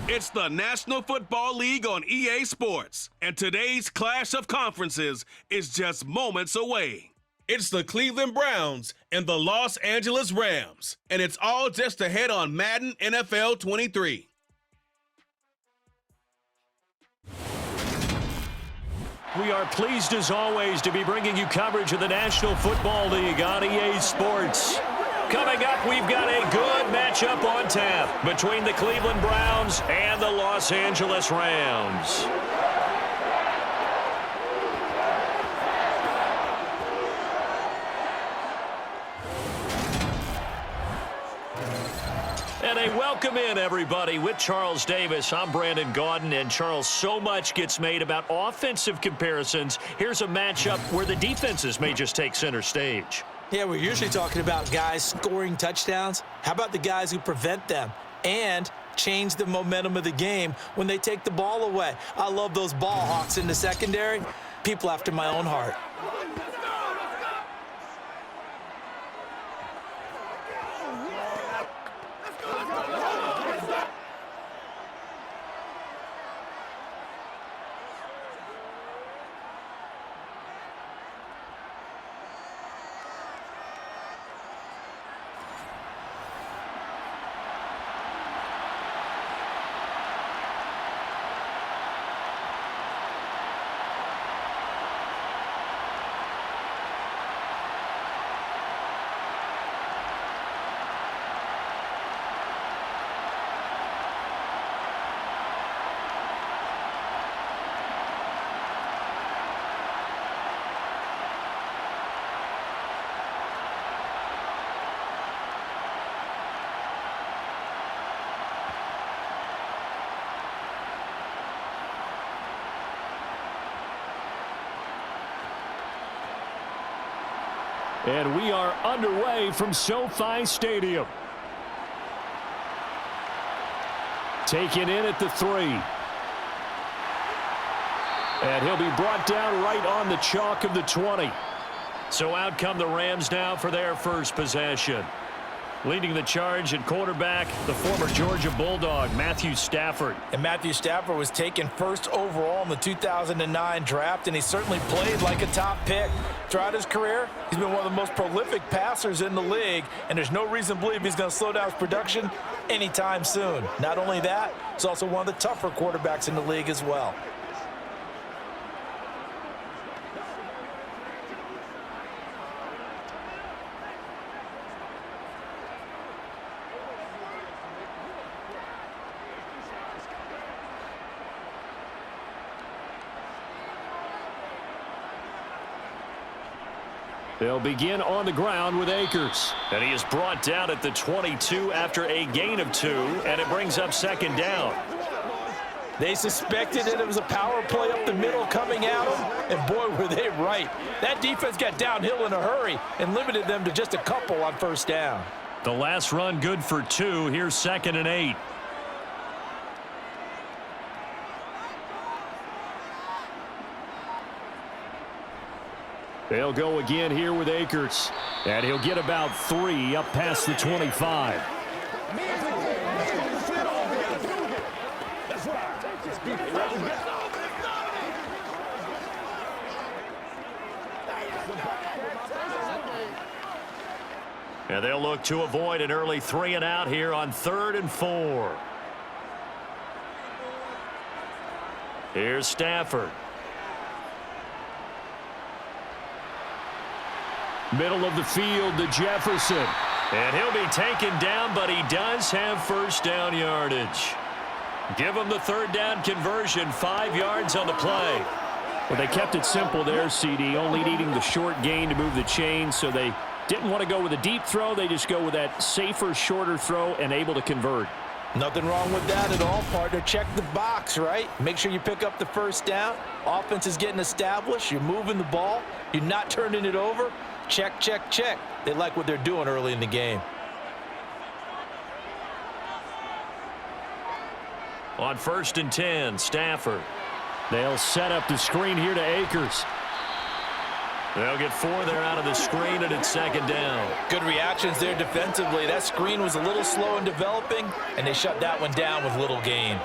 It's the National Football League on EA Sports, and today's clash of conferences is just moments away. It's the Cleveland Browns and the Los Angeles Rams, and it's all just ahead on Madden NFL 23. We are pleased as always to be bringing you coverage of the National Football League on EA Sports. Coming up, we've got a good matchup on tap between the Cleveland Browns and the Los Angeles Rams. And a welcome in, everybody, with Charles Davis. I'm Brandon Gaudin, and Charles, so much gets made about offensive comparisons. Here's a matchup where the defenses may just take center stage. Yeah, we're usually talking about guys scoring touchdowns. How about the guys who prevent them and change the momentum of the game when they take the ball away? I love those ball hawks in the secondary. People after my own heart. And we are underway from SoFi Stadium. Taken in at the 3. And he'll be brought down right on the chalk of the 20. So out come the Rams now for their first possession. Leading the charge at quarterback, the former Georgia Bulldog, Matthew Stafford. And Matthew Stafford was taken first overall in the 2009 draft, and he certainly played like a top pick. Throughout his career, he's been one of the most prolific passers in the league, and there's no reason to believe he's going to slow down his production anytime soon. Not only that, he's also one of the tougher quarterbacks in the league as well. They'll begin on the ground with Akers. And he is brought down at the 22 after a gain of 2, and it brings up second down. They suspected that it was a power play up the middle coming at them, and boy, were they right. That defense got downhill in a hurry and limited them to just a couple on first down. The last run good for 2. Here's 2nd and 8. They'll go again here with Akers. And he'll get about 3 up past the 25. And they'll look to avoid an early 3 and out here on 3rd and 4. Here's Stafford. Middle of the field to Jefferson. And he'll be taken down, but he does have first down yardage. Give him the 3rd down conversion, 5 yards on the play. Well, they kept it simple there, CD, only needing the short gain to move the chain, so they didn't want to go with a deep throw. They just go with that safer, shorter throw and able to convert. Nothing wrong with that at all, partner. Check the box, right? Make sure you pick up the first down. Offense is getting established. You're moving the ball. You're not turning it over. Check, check, check. They like what they're doing early in the game. On 1st and 10, Stafford. They'll set up the screen here to Akers. They'll get 4 there out of the screen, and it's second down. Good reactions there defensively. That screen was a little slow in developing, and they shut that one down with little gain.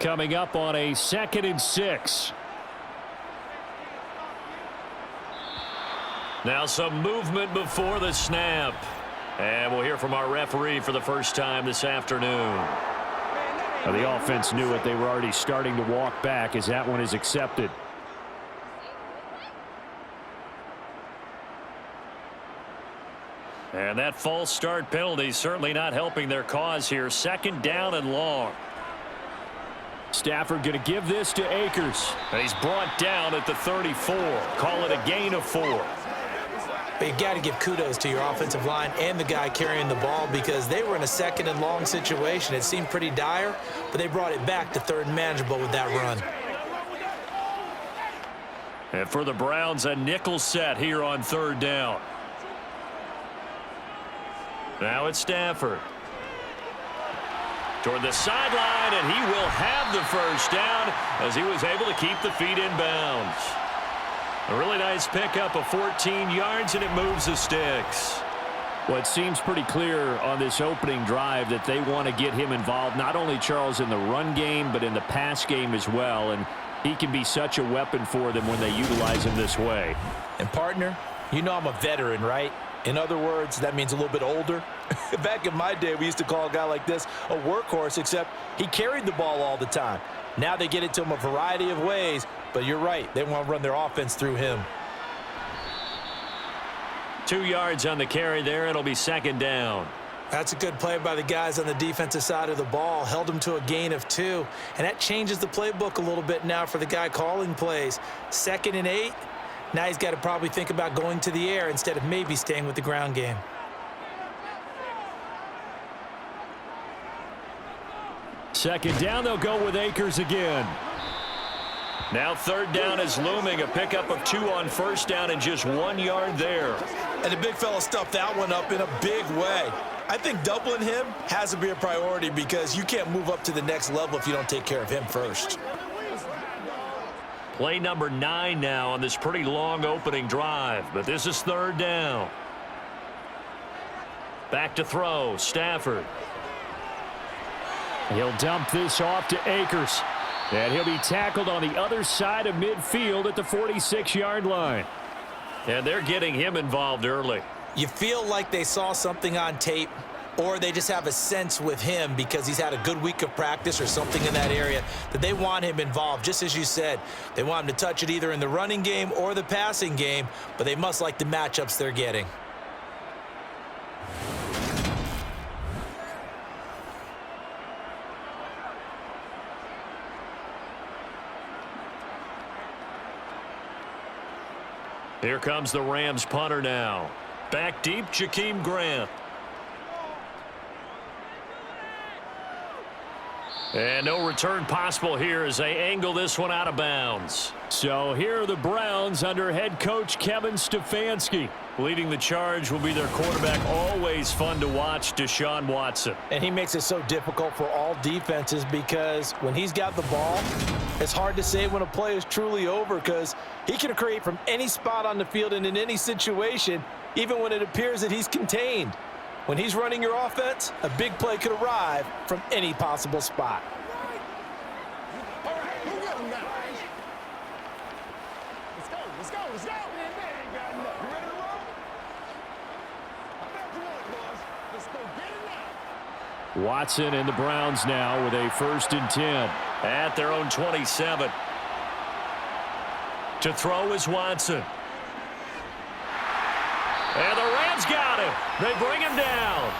Coming up on a 2nd and 6. Now some movement before the snap. And we'll hear from our referee for the first time this afternoon. Well, the offense knew it. They were already starting to walk back as that one is accepted. And that false start penalty certainly not helping their cause here. 2nd down and long. Stafford going to give this to Akers. And he's brought down at the 34. Call it a gain of 4. But you've got to give kudos to your offensive line and the guy carrying the ball because they were in a 2nd and long situation. It seemed pretty dire, but they brought it back to 3rd and manageable with that run. And for the Browns, a nickel set here on 3rd down. Now it's Stafford. Toward the sideline, and he will have the first down as he was able to keep the feet in bounds. A really nice pickup of 14 yards, and it moves the sticks. Well, it seems pretty clear on this opening drive that they want to get him involved, not only, Charles, in the run game, but in the pass game as well. And he can be such a weapon for them when they utilize him this way. And, partner, you know I'm a veteran, right? In other words, that means a little bit older. Back in my day, we used to call a guy like this a workhorse, except he carried the ball all the time. Now they get it to him a variety of ways, but you're right. They want to run their offense through him. 2 yards on the carry there. It'll be 2nd down. That's a good play by the guys on the defensive side of the ball. Held them to a gain of 2, and that changes the playbook a little bit now for the guy calling plays. 2nd and 8. Now he's got to probably think about going to the air instead of maybe staying with the ground game. Second down, they'll go with Akers again. Now 3rd down is looming. A pickup of 2 on 1st down and just 1 yard there. And the big fella stuffed that one up in a big way. I think doubling him has to be a priority because you can't move up to the next level if you don't take care of him first. Play number 9 now on this pretty long opening drive, but this is 3rd down. Back to throw, Stafford. He'll dump this off to Akers. And he'll be tackled on the other side of midfield at the 46-yard line. And they're getting him involved early. You feel like they saw something on tape, or they just have a sense with him because he's had a good week of practice or something in that area that they want him involved. Just as you said, they want him to touch it either in the running game or the passing game, but they must like the matchups they're getting. Here comes the Rams punter now. Back deep, Jakeem Grant. And no return possible here as they angle this one out of bounds. So here are the Browns under head coach Kevin Stefanski. Leading the charge will be their quarterback. Always fun to watch, Deshaun Watson. And he makes it so difficult for all defenses because when he's got the ball, it's hard to say when a play is truly over because he can create from any spot on the field and in any situation, even when it appears that he's contained. When he's running your offense, a big play could arrive from any possible spot. Watson and the Browns now with a 1st and 10. At their own 27. To throw is Watson. And the Rams got him. They bring him down.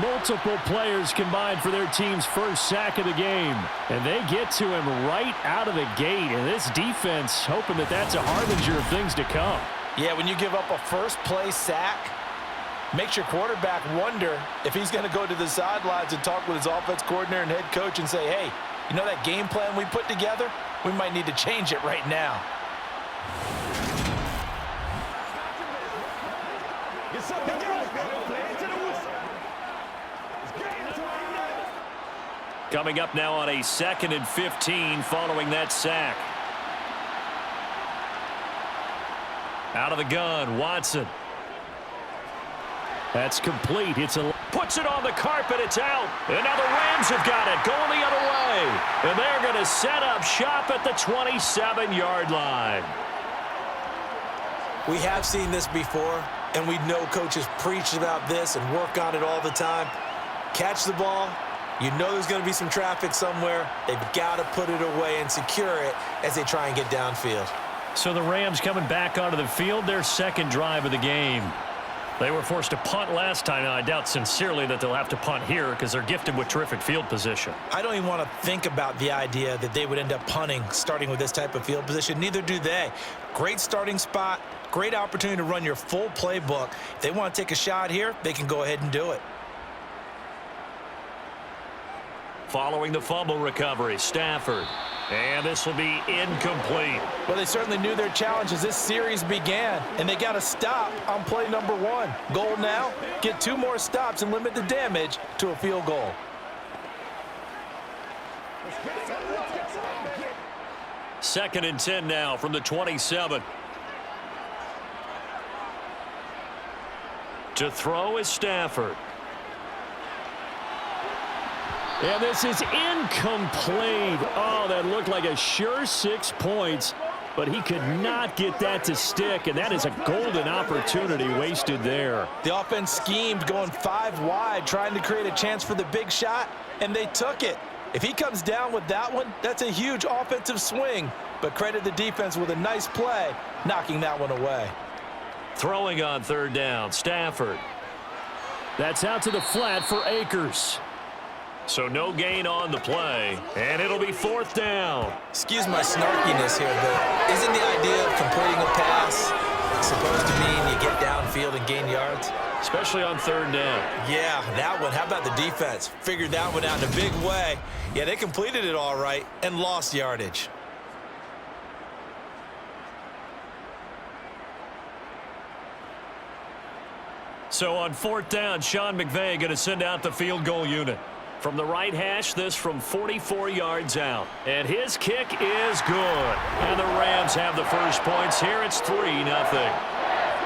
Multiple players combined for their team's first sack of the game. And they get to him right out of the gate. And this defense hoping that that's a harbinger of things to come. Yeah, when you give up a first play sack, makes your quarterback wonder if he's going to go to the sidelines and talk with his offense coordinator and head coach and say, hey, you know that game plan we put together? We might need to change it right now. Coming up now on a 2nd and 15 following that sack. Out of the gun, Watson. That's complete. Puts it on the carpet. It's out. And now the Rams have got it. Going the other way. And they're going to set up shop at the 27-yard line. We have seen this before, and we know coaches preach about this and work on it all the time. Catch the ball. You know there's going to be some traffic somewhere. They've got to put it away and secure it as they try and get downfield. So the Rams coming back onto the field, their second drive of the game. They were forced to punt last time. Now, I doubt sincerely that they'll have to punt here because they're gifted with terrific field position. I don't even want to think about the idea that they would end up punting starting with this type of field position. Neither do they. Great starting spot, great opportunity to run your full playbook. If they want to take a shot here, they can go ahead and do it. Following the fumble recovery, Stafford. And this will be incomplete. Well, they certainly knew their challenge as this series began, and they got to stop on play number 1. Goal now, get 2 more stops and limit the damage to a field goal. Second and 10 now from the 27. To throw is Stafford. And this is incomplete. Oh, that looked like a sure 6 points, but he could not get that to stick, and that is a golden opportunity wasted there. The offense schemed going 5 wide, trying to create a chance for the big shot, and they took it. If he comes down with that one, that's a huge offensive swing, but credit the defense with a nice play, knocking that one away. Throwing on third down, Stafford. That's out to the flat for Akers. So no gain on the play, and it'll be 4th down. Excuse my snarkiness here, but isn't the idea of completing a pass supposed to mean you get downfield and gain yards? Especially on third down. Yeah, that one. How about the defense? Figured that one out in a big way. Yeah, they completed it all right and lost yardage. So on 4th down, Sean McVay going to send out the field goal unit. From the right hash, this from 44 yards out. And his kick is good. And the Rams have the first points here. It's 3-0.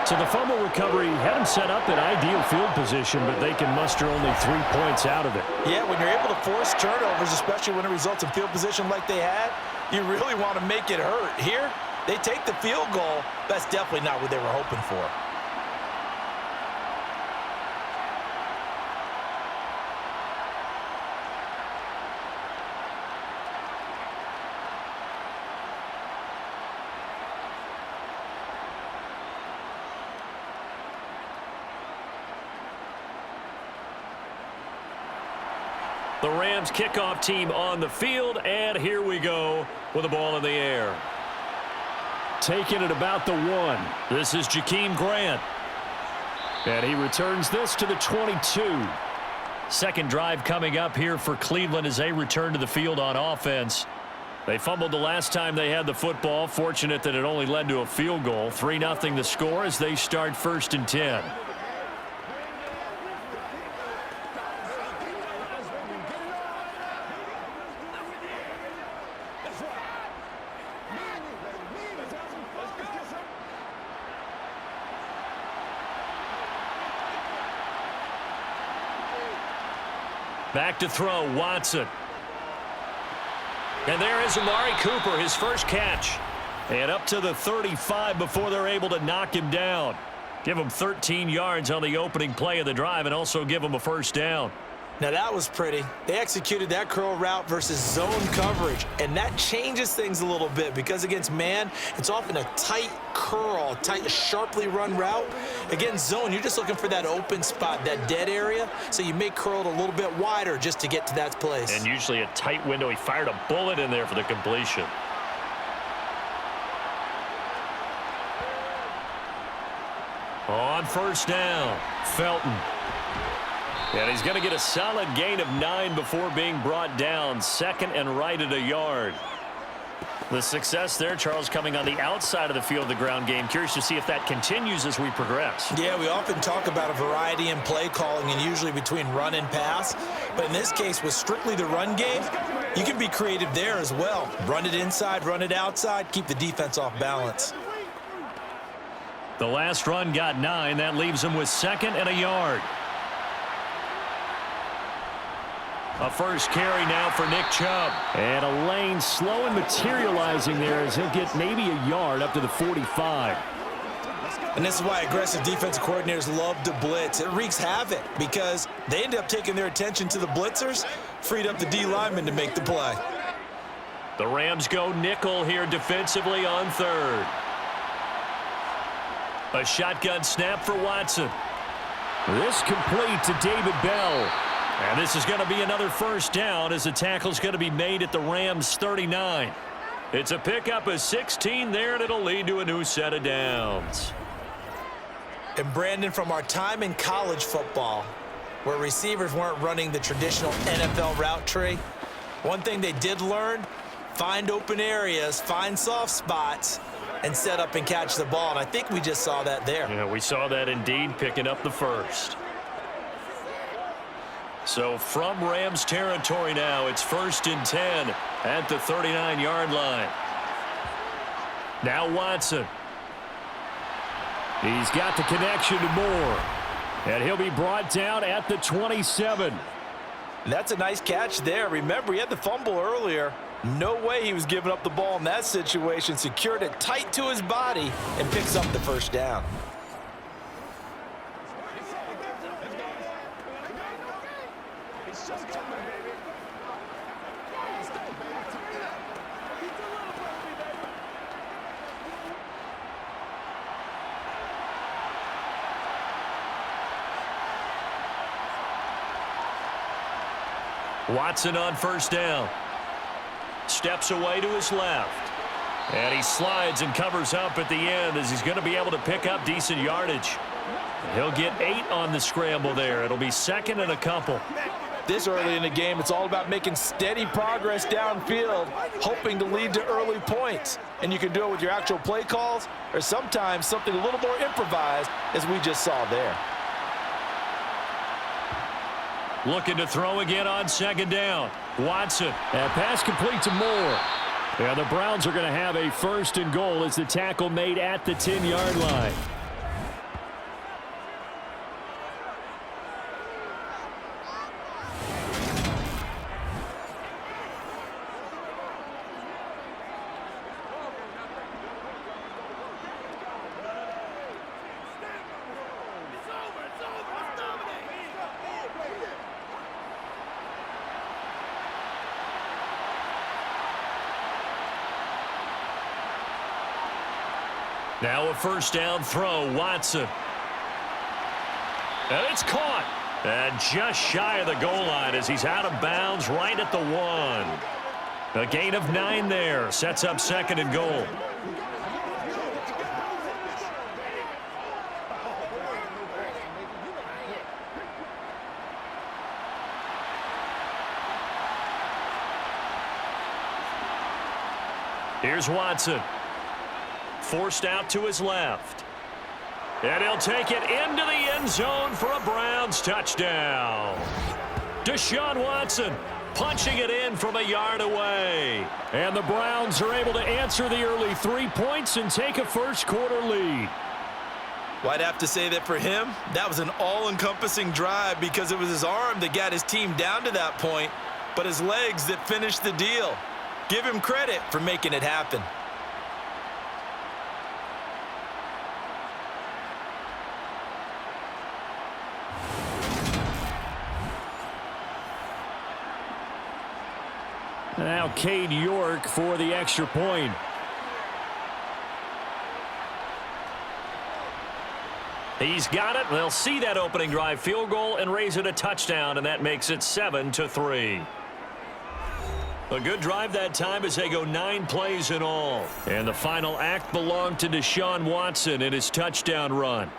So the fumble recovery had him set up in ideal field position, but they can muster only 3 points out of it. Yeah, when you're able to force turnovers, especially when it results in field position like they had, you really want to make it hurt. Here, they take the field goal. That's definitely not what they were hoping for. The Rams kickoff team on the field, and here we go with the ball in the air. Taking it about the 1. This is Jakeem Grant. And he returns this to the 22. Second drive coming up here for Cleveland as they return to the field on offense. They fumbled the last time they had the football. Fortunate that it only led to a field goal. 3-0 the score as they start 1st and 10. Back to throw, Watson. And there is Amari Cooper, his first catch. And up to the 35 before they're able to knock him down. Give him 13 yards on the opening play of the drive and also give him a first down. Now that was pretty. They executed that curl route versus zone coverage, and that changes things a little bit because against man, it's often a tight curl, tight, sharply run route. Against zone, you're just looking for that open spot, that dead area, so you may curl it a little bit wider just to get to that place. And usually a tight window. He fired a bullet in there for the completion. On first down, Felton. And he's going to get a solid gain of 9 before being brought down. 2nd and right at a yard. The success there, Charles, coming on the outside of the field of the ground game. Curious to see if that continues as we progress. Yeah, we often talk about a variety in play calling and usually between run and pass. But in this case, with strictly the run game, you can be creative there as well. Run it inside, run it outside, keep the defense off balance. The last run got 9. That leaves him with 2nd and a yard. A first carry now for Nick Chubb. And a lane slow and materializing there as he'll get maybe a yard up to the 45. And this is why aggressive defensive coordinators love to blitz. It wreaks havoc because they end up taking their attention to the blitzers, freed up the D lineman to make the play. The Rams go nickel here defensively on 3rd. A shotgun snap for Watson. This complete to David Bell. And this is going to be another first down as the tackle's going to be made at the Rams 39. It's a pickup of 16 there, and it'll lead to a new set of downs. And Brandon, from our time in college football, where receivers weren't running the traditional NFL route tree, one thing they did learn, find open areas, find soft spots, and set up and catch the ball. And I think we just saw that there. Yeah, we saw that indeed, picking up the first. So from Rams territory now, it's 1st and 10 at the 39-yard line. Now Watson. He's got the connection to Moore. And he'll be brought down at the 27. That's a nice catch there. Remember, he had the fumble earlier. No way he was giving up the ball in that situation. Secured it tight to his body and picks up the first down. Watson on first down. Steps away to his left. And he slides and covers up at the end as he's going to be able to pick up decent yardage. He'll get 8 on the scramble there. It'll be 2nd and a couple. This early in the game, it's all about making steady progress downfield, hoping to lead to early points. And you can do it with your actual play calls or sometimes something a little more improvised, as we just saw there. Looking to throw again on 2nd down. Watson. And pass complete to Moore. And the Browns are going to have a 1st and goal as the tackle made at the 10-yard line. Now a first down throw, Watson. And it's caught. And just shy of the goal line as he's out of bounds right at the 1. A gain of 9 there. Sets up 2nd and goal. Here's Watson. Forced out to his left. And he'll take it into the end zone for a Browns touchdown. Deshaun Watson punching it in from a yard away. And the Browns are able to answer the early 3 points and take a first-quarter lead. Well, I'd have to say that for him, that was an all-encompassing drive because it was his arm that got his team down to that point, but his legs that finished the deal. Give him credit for making it happen. Now Cade York for the extra point. He's got it. They'll see that opening drive field goal and raise it a touchdown, and that makes it 7-3. A good drive that time as they go 9 plays in all. And the final act belonged to Deshaun Watson in his touchdown run.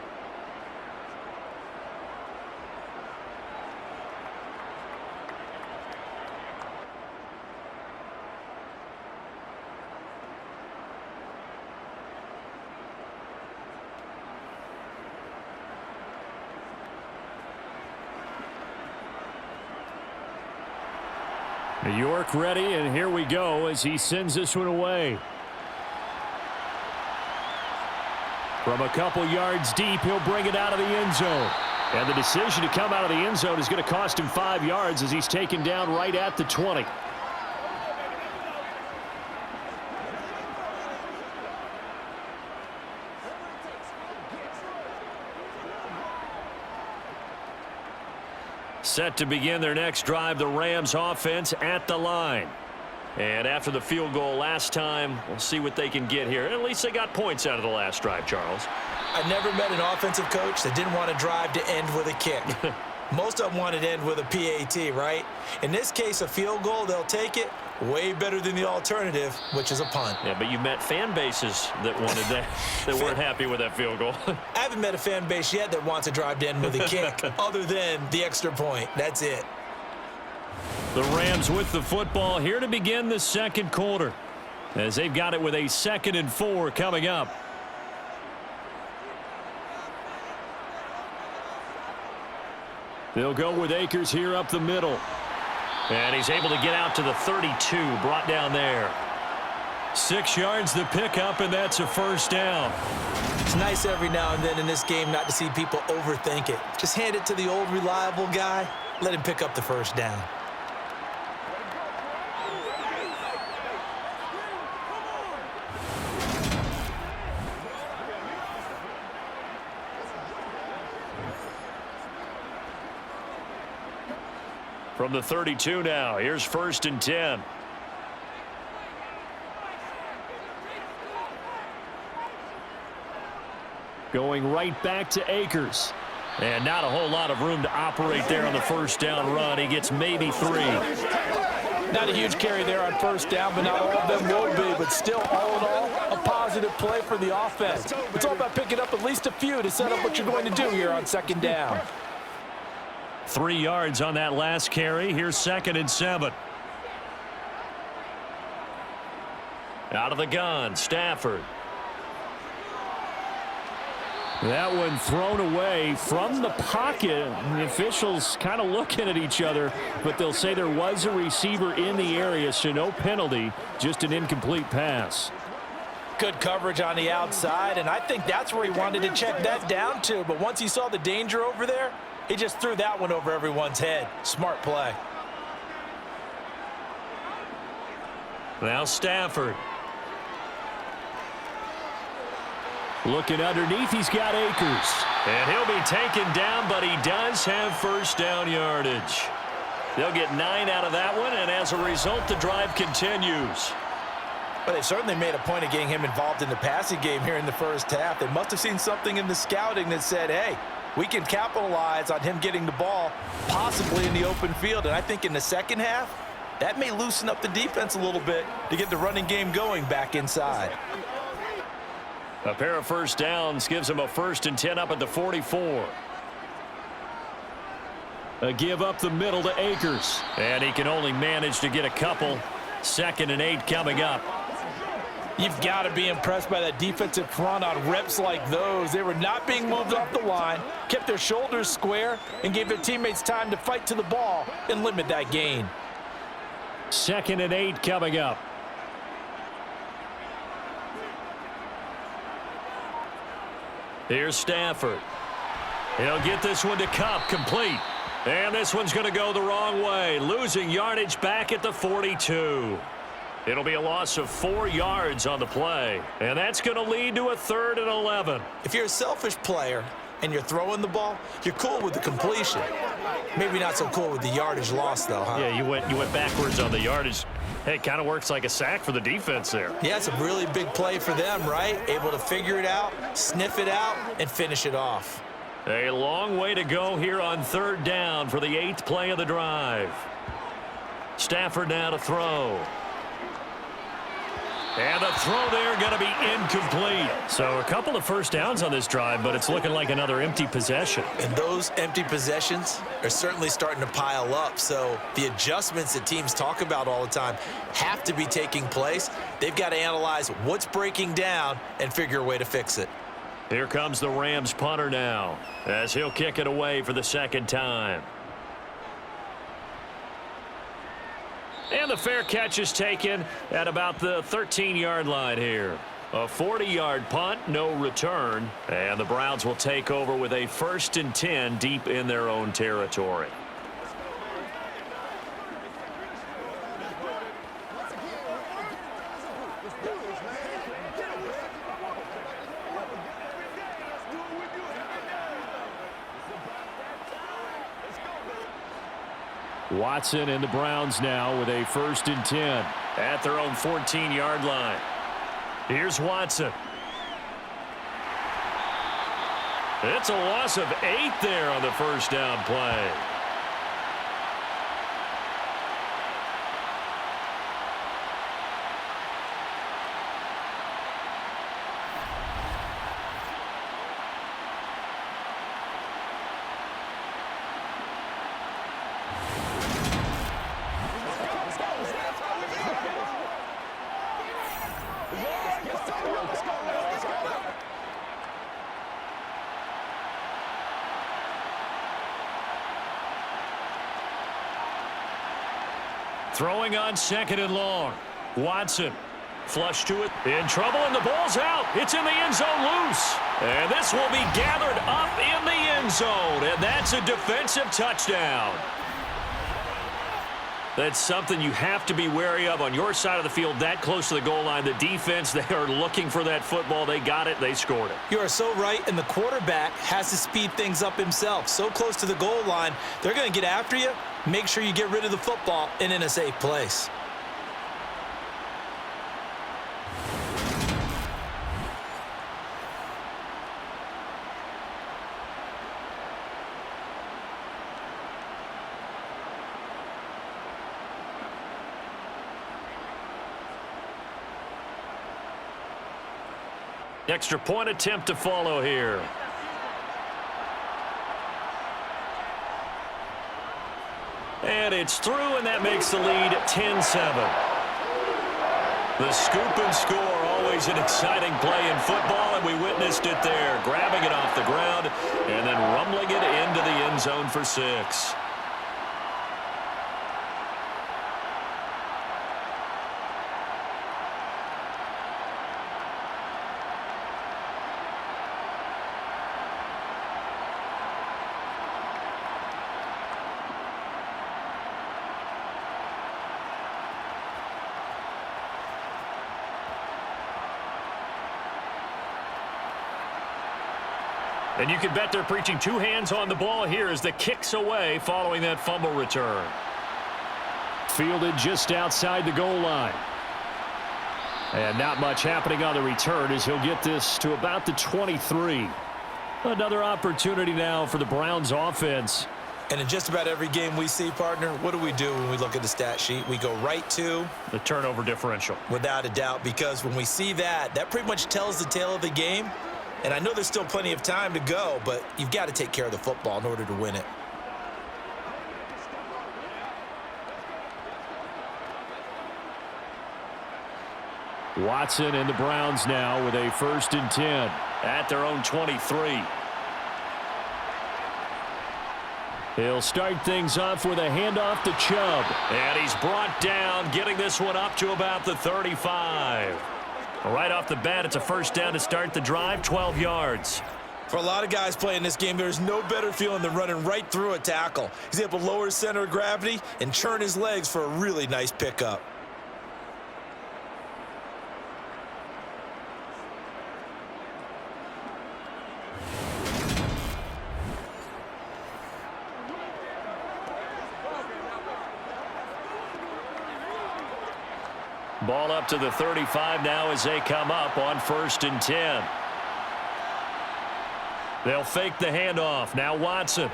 York ready, and here we go as he sends this one away. From a couple yards deep, he'll bring it out of the end zone. And the decision to come out of the end zone is going to cost him 5 yards as he's taken down right at the 20. Set to begin their next drive, the Rams offense at the line. And after the field goal last time, we'll see what they can get here. At least they got points out of the last drive, Charles. I never met an offensive coach that didn't want to drive to end with a kick. Most of them wanted to end with a PAT, right? In this case, a field goal, they'll take it. Way better than the alternative, which is a punt. Yeah, but you met fan bases that wanted that, that weren't happy with that field goal. I haven't met a fan base yet that wants to drive to end with a kick other than the extra point. That's it. The Rams with the football here to begin the second quarter, as they've got it with a 2nd and 4 coming up. They'll go with Akers here up the middle. And he's able to get out to the 32, brought down there. 6 yards the pickup, and that's a first down. It's nice every now and then in this game not to see people overthink it. Just hand it to the old reliable guy. Let him pick up the first down. From the 32 now, here's 1st and 10. Going right back to Akers. And not a whole lot of room to operate there on the first down run. He gets maybe 3. Not a huge carry there on first down, but not all of them will be. But still, all in all, a positive play for the offense. It's all about picking up at least a few to set up what you're going to do here on 2nd down. 3 yards on that last carry. Here's 2nd and 7. Out of the gun, Stafford. That one thrown away from the pocket. The officials kind of looking at each other, but they'll say there was a receiver in the area, so no penalty, just an incomplete pass. Good coverage on the outside, and I think that's where he wanted to check that down to. But once he saw the danger over there, he just threw that one over everyone's head. Smart play. Now Stafford. Looking underneath, he's got Akers. And he'll be taken down, but he does have first down yardage. They'll get 9 out of that one, and as a result, the drive continues. But they certainly made a point of getting him involved in the passing game here in the first half. They must have seen something in the scouting that said, hey, we can capitalize on him getting the ball, possibly in the open field. And I think in the second half, that may loosen up the defense a little bit to get the running game going back inside. A pair of first downs gives him a 1st and 10 up at the 44. A give up the middle to Akers. And he can only manage to get a couple. 2nd and 8 coming up. You've got to be impressed by that defensive front on reps like those. They were not being moved off the line, kept their shoulders square, and gave their teammates time to fight to the ball and limit that gain. 2nd and 8 coming up. Here's Stafford. He'll get this one to Kupp, complete. And this one's going to go the wrong way, losing yardage back at the 42. It'll be a loss of 4 yards on the play, and that's going to lead to a 3rd and 11. If you're a selfish player and you're throwing the ball, you're cool with the completion. Maybe not so cool with the yardage loss, though, huh? Yeah, you went backwards on the yardage. Hey, it kind of works like a sack for the defense there. Yeah, it's a really big play for them, right? Able to figure it out, sniff it out, and finish it off. A long way to go here on 3rd down for the 8th play of the drive. Stafford now to throw. And the throw there going to be incomplete. So a couple of first downs on this drive, but it's looking like another empty possession. And those empty possessions are certainly starting to pile up. So the adjustments that teams talk about all the time have to be taking place. They've got to analyze what's breaking down and figure a way to fix it. Here comes the Rams punter now, as he'll kick it away for the 2nd time. And the fair catch is taken at about the 13-yard line here. A 40-yard punt, no return. And the Browns will take over with a 1st and 10 deep in their own territory. Watson and the Browns now with a 1st and 10. At their own 14-yard line. Here's Watson. It's a loss of 8 there on the first down play. Throwing on 2nd and long. Watson. Flush to it. In trouble, and the ball's out. It's in the end zone loose. And this will be gathered up in the end zone. And that's a defensive touchdown. That's something you have to be wary of on your side of the field, that close to the goal line. The defense, they are looking for that football. They got it. They scored it. You are so right, and the quarterback has to speed things up himself. So close to the goal line, they're going to get after you. Make sure you get rid of the football and in a safe place. Extra point attempt to follow here. And it's through, and that makes the lead 10-7. The scoop and score, always an exciting play in football, and we witnessed it there. Grabbing it off the ground and then rumbling it into the end zone for 6. And you can bet they're preaching 2 hands on the ball here as the kick's away following that fumble return. Fielded just outside the goal line. And not much happening on the return as he'll get this to about the 23. Another opportunity now for the Browns offense. And in just about every game we see, partner, what do when we look at the stat sheet? We go right to the turnover differential. Without a doubt, because when we see that, that pretty much tells the tale of the game. And I know there's still plenty of time to go, but you've got to take care of the football in order to win it. Watson and the Browns now with a 1st and 10. At their own 23. He'll start things off with a handoff to Chubb. And he's brought down, getting this one up to about the 35. Right off the bat, it's a first down to start the drive, 12 yards. For a lot of guys playing this game, there's no better feeling than running right through a tackle. He's able to lower his center of gravity and churn his legs for a really nice pickup. Ball up to the 35 now as they come up on 1st and 10. They'll fake the handoff. Now Watson.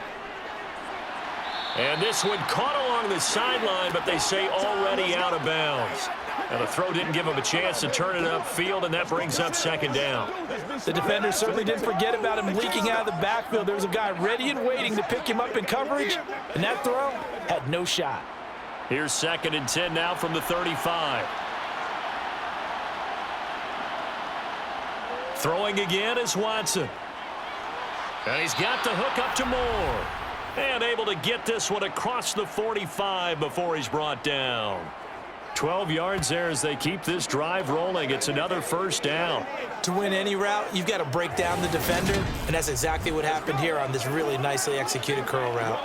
And this one caught along the sideline, but they say already out of bounds. And the throw didn't give him a chance to turn it upfield, and that brings up 2nd down. The defender certainly didn't forget about him leaking out of the backfield. There was a guy ready and waiting to pick him up in coverage, and that throw had no shot. Here's 2nd and 10 now from the 35. Throwing again is Watson. And he's got the hook up to Moore. And able to get this one across the 45 before he's brought down. 12 yards there as they keep this drive rolling. It's another first down. To win any route, you've got to break down the defender, and that's exactly what happened here on this really nicely executed curl route.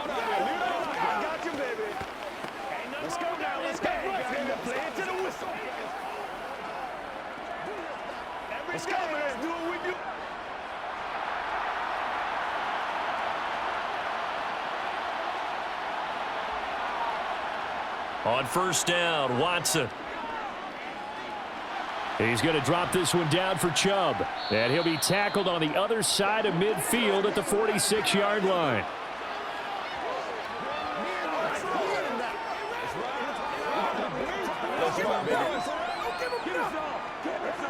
On first down, Watson. He's going to drop this one down for Chubb. And he'll be tackled on the other side of midfield at the 46-yard line.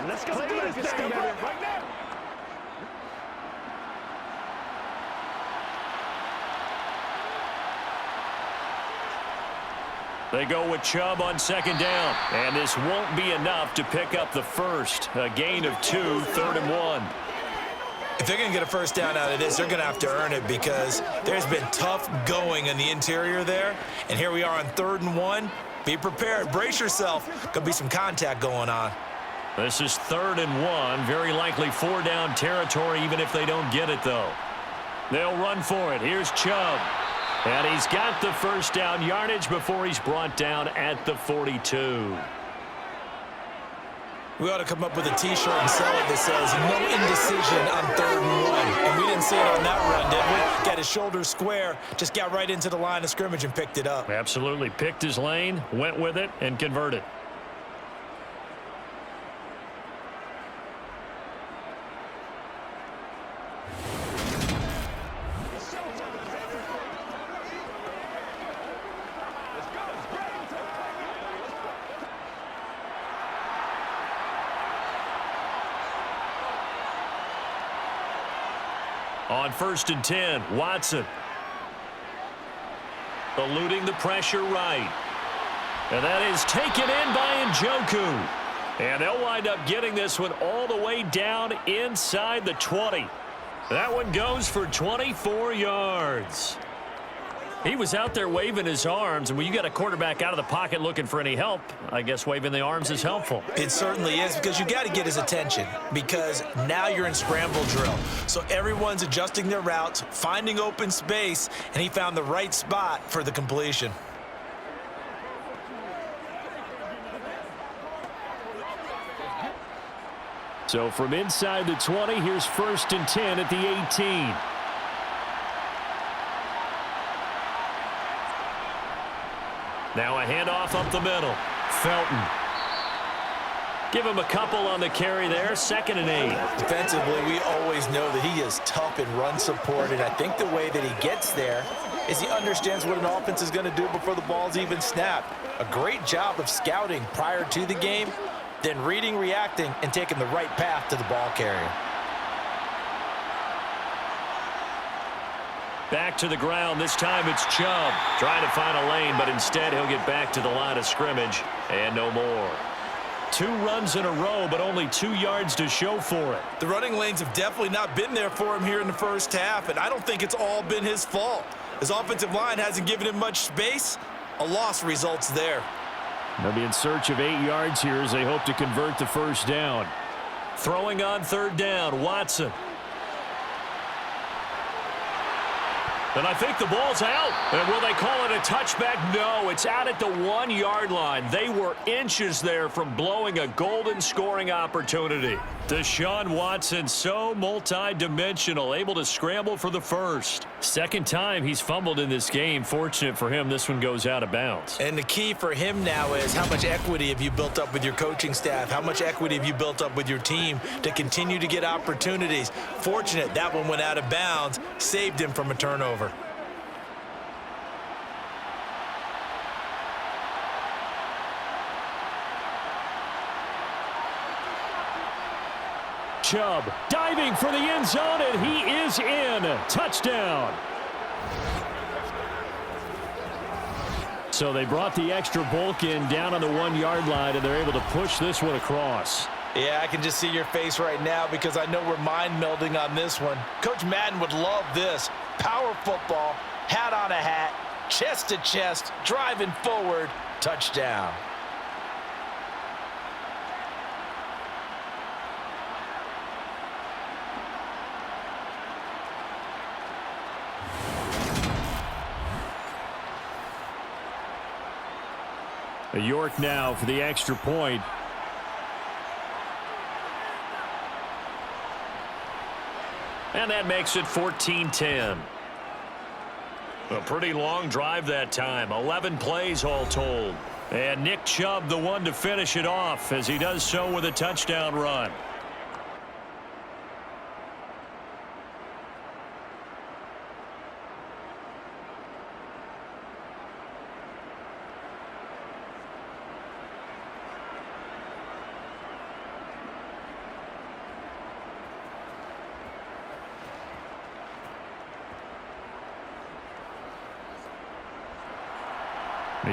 Let's go do this thing right now. They go with Chubb on second down. And this won't be enough to pick up the first. A gain of 2, 3rd and 1. If they're going to get a first down out of this, they're going to have to earn it because there's been tough going in the interior there. And here we are on 3rd and 1. Be prepared. Brace yourself. Going to be some contact going on. This is 3rd and 1. Very likely 4-down territory even if they don't get it, though. They'll run for it. Here's Chubb. And he's got the first down yardage before he's brought down at the 42. We ought to come up with a T-shirt and sell it that says no indecision on 3rd and 1. And we didn't see it on that run, did we? Got his shoulders square, just got right into the line of scrimmage and picked it up. Absolutely. Picked his lane, went with it, and converted. On 1st and 10, Watson. Eluding the pressure right. And that is taken in by Njoku. And they'll wind up getting this one all the way down inside the 20. That one goes for 24 yards. He was out there waving his arms, and when you got a quarterback out of the pocket looking for any help, I guess waving the arms is helpful. It certainly is, because you got to get his attention, because now you're in scramble drill. So everyone's adjusting their routes, finding open space, and he found the right spot for the completion. So from inside the 20, here's 1st and 10 at the 18. Now a handoff up the middle. Felton. Give him a couple on the carry there. 2nd and 8. Defensively, we always know that he is tough in run support, and I think the way that he gets there is he understands what an offense is going to do before the ball's even snapped. A great job of scouting prior to the game, then reading, reacting, and taking the right path to the ball carrier. Back to the ground. This time it's Chubb. Trying to find a lane, but instead he'll get back to the line of scrimmage. And no more. 2 runs in a row, but only 2 yards to show for it. The running lanes have definitely not been there for him here in the first half, and I don't think it's all been his fault. His offensive line hasn't given him much space. A loss results there. They'll be in search of 8 yards here as they hope to convert the first down. Throwing on 3rd down, Watson. And I think the ball's out. And will they call it a touchback? No, it's out at the 1-yard line. They were inches there from blowing a golden scoring opportunity. Deshaun Watson, so multi-dimensional, able to scramble for the first. 2nd time he's fumbled in this game. Fortunate for him, this one goes out of bounds. And the key for him now is how much equity have you built up with your coaching staff? How much equity have you built up with your team to continue to get opportunities? Fortunate that one went out of bounds, saved him from a turnover. Chubb diving for the end zone, and he is in. Touchdown. So they brought the extra bulk in down on the 1-yard line, and they're able to push this one across. Yeah, I can just see your face right now because I know we're mind melding on this one. Coach Madden would love this. Power football, hat on a hat, chest to chest, driving forward, touchdown. York now for the extra point. And that makes it 14-10. A pretty long drive that time. 11 plays all told. And Nick Chubb, the one to finish it off, as he does so with a touchdown run.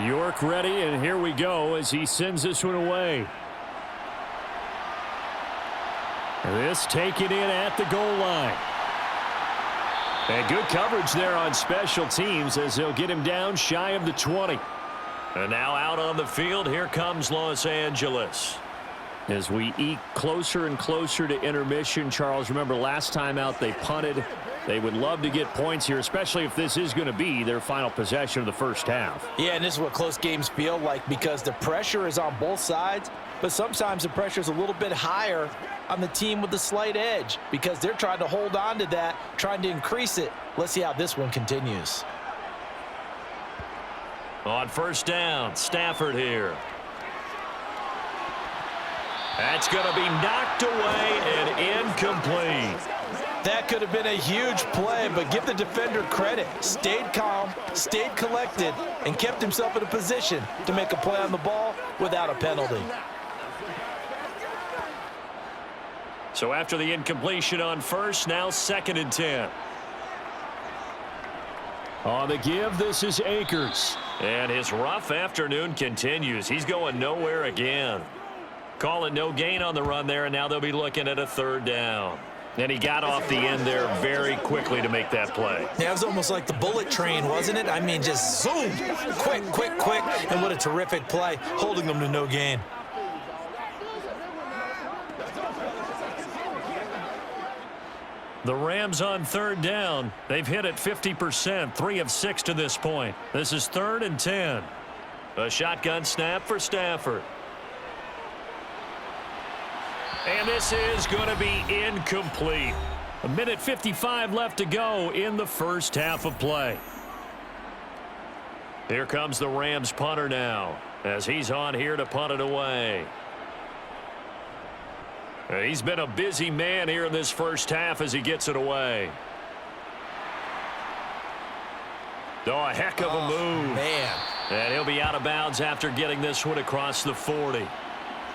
York ready, and here we go as he sends this one away. This taken in at the goal line. And good coverage there on special teams as they'll get him down shy of the 20. And now out on the field, here comes Los Angeles. As we eke closer and closer to intermission, Charles, remember last time out they punted. They would love to get points here, especially if this is going to be their final possession of the first half. Yeah, and this is what close games feel like because the pressure is on both sides, but sometimes the pressure is a little bit higher on the team with the slight edge because they're trying to hold on to that, trying to increase it. Let's see how this one continues. On first down, Stafford here. That's going to be knocked away and incomplete. That could have been a huge play, but give the defender credit. Stayed calm, stayed collected, and kept himself in a position to make a play on the ball without a penalty. So after the incompletion on first, now 2nd and 10. On the give, this is Akers. And his rough afternoon continues. He's going nowhere again. Call it no gain on the run there, and now they'll be looking at a 3rd down. And he got off the end there very quickly to make that play. Yeah, it was almost like the bullet train, wasn't it? I mean, just zoom, quick, quick, quick, and what a terrific play, holding them to no gain. The Rams on 3rd down. They've hit it 50%, 3 of 6 to this point. This is 3rd and 10. A shotgun snap for Stafford. And this is going to be incomplete. 1:55 left to go in the first half of play. Here comes the Rams punter now as he's on here to punt it away. He's been a busy man here in this first half as he gets it away. Oh, a heck of a move. Man. And he'll be out of bounds after getting this one across the 40.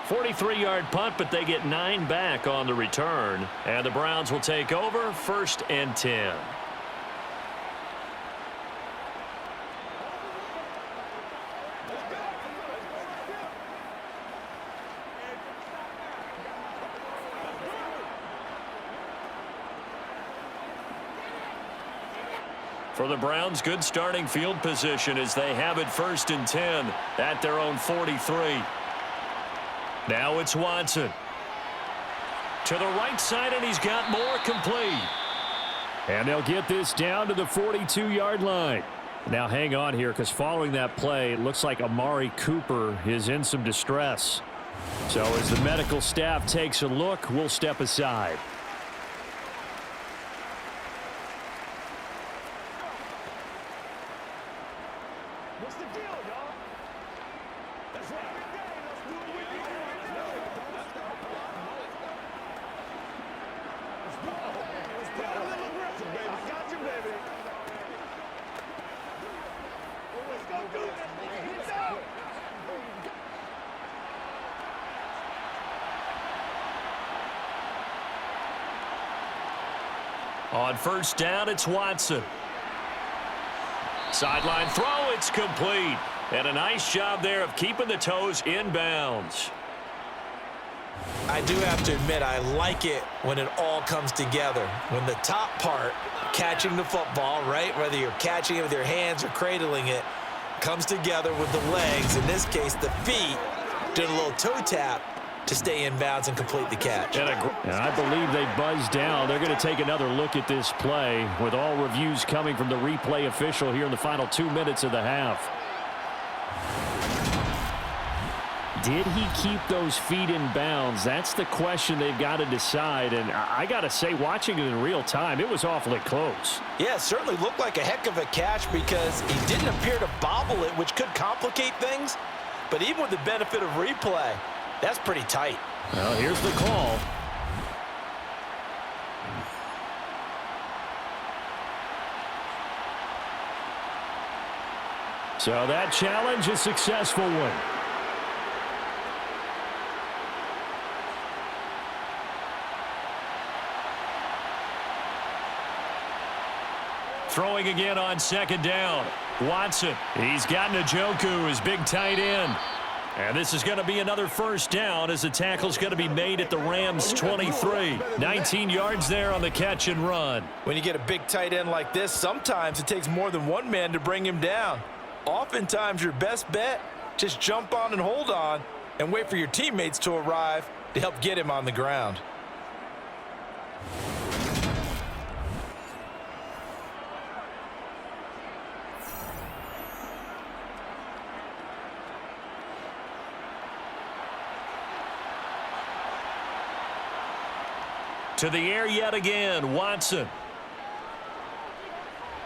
43-yard punt, but they get 9 back on the return. And the Browns will take over 1st and 10. For the Browns, good starting field position as they have it 1st and 10 at their own 43. Now it's Watson. To the right side, and he's got more complete. And they'll get this down to the 42-yard line. Now hang on here because following that play, it looks like Amari Cooper is in some distress. So as the medical staff takes a look, we'll step aside. What's the deal, y'all? That's right. Let's do it with you. Let's go. A little aggressive, baby. I got you, baby. Let's go do this. Let's go. On first down, it's Watson. Sideline throw, it's complete. And a nice job there of keeping the toes inbounds. I do have to admit, I like it when it all comes together. When the top part, catching the football, right, whether you're catching it with your hands or cradling it, comes together with the legs, in this case the feet, doing a little toe tap to stay in bounds and complete the catch. And I believe they buzzed down. They're going to take another look at this play with all reviews coming from the replay official here in the final 2 minutes of the half. Did he keep those feet in bounds? That's the question they've got to decide. And I got to say, watching it in real time, it was awfully close. Yeah, it certainly looked like a heck of a catch because he didn't appear to bobble it, which could complicate things. But even with the benefit of replay, that's pretty tight. Well, here's the call. So that challenge, a successful one. Throwing again on second down. Watson. He's got Njoku, his big tight end. And this is going to be another first down as the tackle's going to be made at the Rams' 23. 19 yards there on the catch and run. When you get a big tight end like this, sometimes it takes more than one man to bring him down. Oftentimes, your best bet, just jump on and hold on and wait for your teammates to arrive to help get him on the ground. To the air yet again, Watson.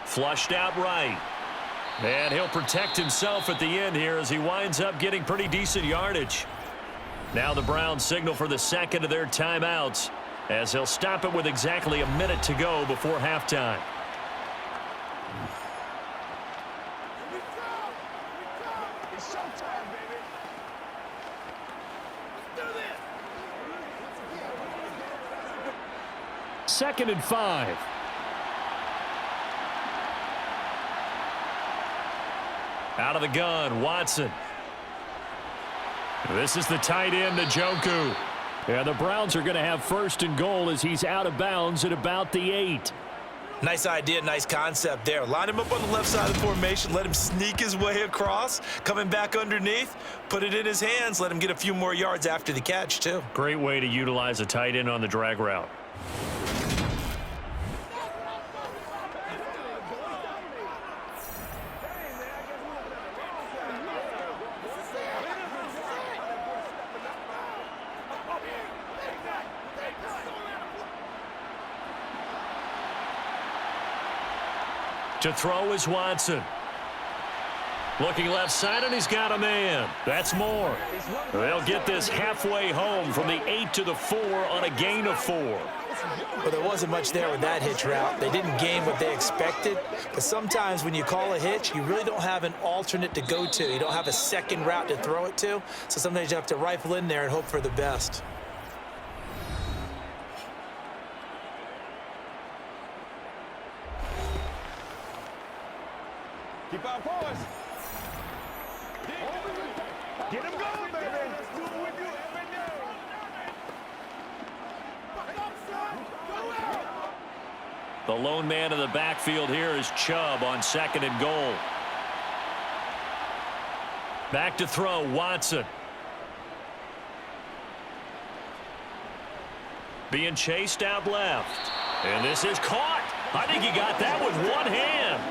Flushed out right. And he'll protect himself at the end here as he winds up getting pretty decent yardage. Now the Browns signal for the second of their timeouts as he'll stop it with exactly a minute to go before halftime. It's showtime, baby. Let's do this. 2nd and 5. Out of the gun, Watson. This is the tight end, Njoku. Yeah, the Browns are going to have 1st and goal as he's out of bounds at about the 8. Nice idea, nice concept there. Line him up on the left side of the formation, let him sneak his way across, coming back underneath, put it in his hands, let him get a few more yards after the catch, too. Great way to utilize a tight end on the drag route. To throw is Watson. Looking left side, and he's got a man. That's more. They'll get this halfway home from the 8 to the 4 on a gain of 4. Well, there wasn't much there with that hitch route. They didn't gain what they expected. But sometimes when you call a hitch, you really don't have an alternate to go to. You don't have a second route to throw it to. So sometimes you have to rifle in there and hope for the best. Keep our poise. Get him going, baby. Let's do it with you every day. The lone man in the backfield here is Chubb on 2nd and goal. Back to throw, Watson. Being chased out left. And this is caught. I think he got that with one hand.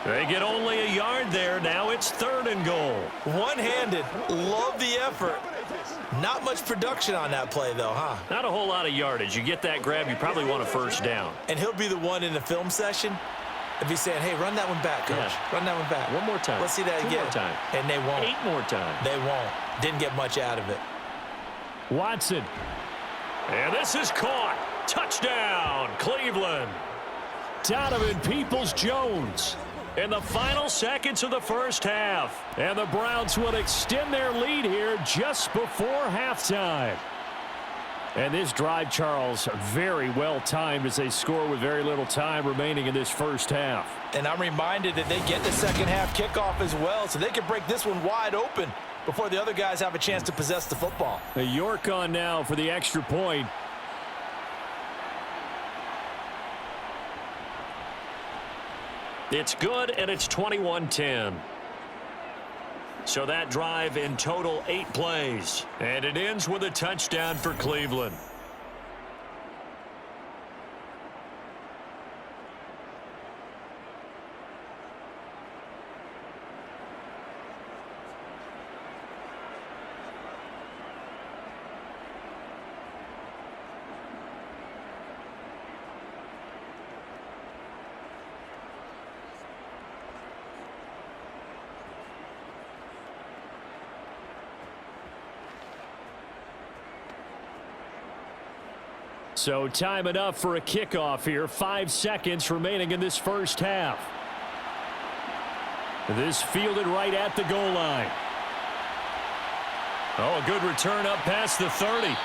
They get only a yard there. Now it's 3rd and goal. One-handed. Love the effort. Not much production on that play, though, huh? Not a whole lot of yardage. You get that grab, you probably want a 1st down. And he'll be the one in the film session if he's saying, hey, run that one back, coach. Yeah. Run that one back. One more time. Let's see that 2 again. more time. And they won't. 8 more times. They won't. Didn't get much out of it. Watson. And this is caught. Touchdown, Cleveland. Donovan Peoples-Jones in the final seconds of the first half. And the Browns will extend their lead here just before halftime. And this drive, Charles, very well timed as they score with very little time remaining in this first half. And I'm reminded that they get the second half kickoff as well, so they can break this one wide open before the other guys have a chance to possess the football. York on now for the extra point. It's good, and it's 21-10. So that drive in total 8 plays. And it ends with a touchdown for Cleveland. So time enough for a kickoff here. 5 seconds remaining in this first half. This fielded right at the goal line. Oh, a good return up past the 30.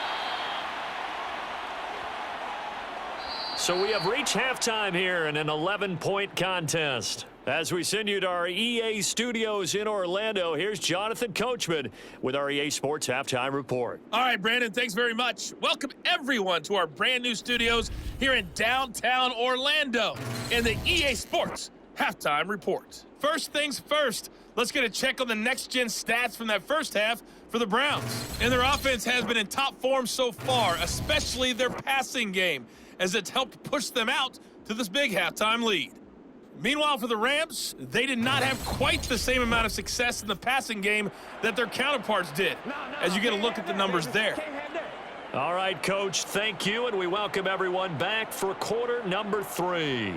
So we have reached halftime here in an 11-point contest. As we send you to our EA studios in Orlando, here's Jonathan Coachman with our EA Sports Halftime Report. All right, Brandon, thanks very much. Welcome, everyone, to our brand new studios here in downtown Orlando in the EA Sports Halftime Report. First things first, let's get a check on the next-gen stats from that first half for the Browns. And their offense has been in top form so far, especially their passing game, as it's helped push them out to this big halftime lead. Meanwhile, for the Rams, they did not have quite the same amount of success in the passing game that their counterparts did, as you get a look at the numbers there. All right, Coach, thank you, and we welcome everyone back for quarter number 3.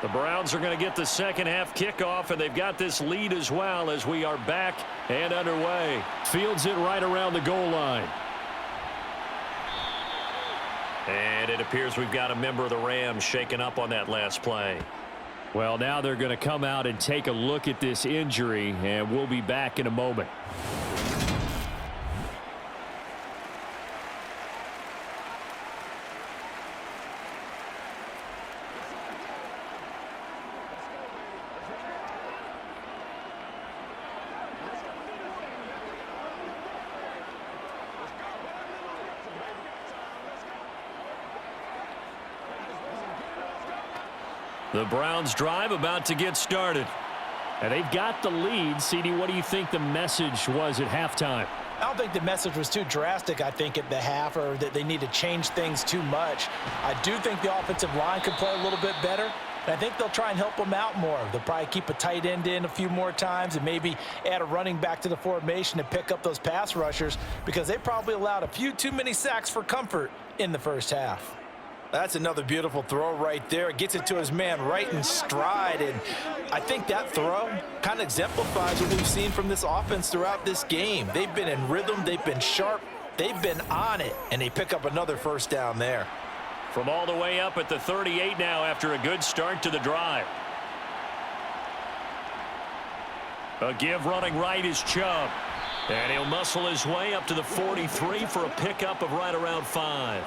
The Browns are going to get the second half kickoff, and they've got this lead as well as we are back and underway. Fields it right around the goal line. And it appears we've got a member of the Rams shaken up on that last play. Well, now they're going to come out and take a look at this injury, and we'll be back in a moment. The Browns drive about to get started. And they've got the lead. CD, what do you think the message was at halftime? I don't think the message was too drastic, I think, at the half, or that they need to change things too much. I do think the offensive line could play a little bit better, and I think they'll try and help them out more. They'll probably keep a tight end in a few more times and maybe add a running back to the formation to pick up those pass rushers, because they probably allowed a few too many sacks for comfort in the first half. That's another beautiful throw right there. It gets it to his man right in stride, and I think that throw kind of exemplifies what we've seen from this offense throughout this game. They've been in rhythm, they've been sharp, they've been on it, and they pick up another first down there. From all the way up at the 38 now after a good start to the drive. A give running right is Chubb. And he'll muscle his way up to the 43 for a pickup of right around 5.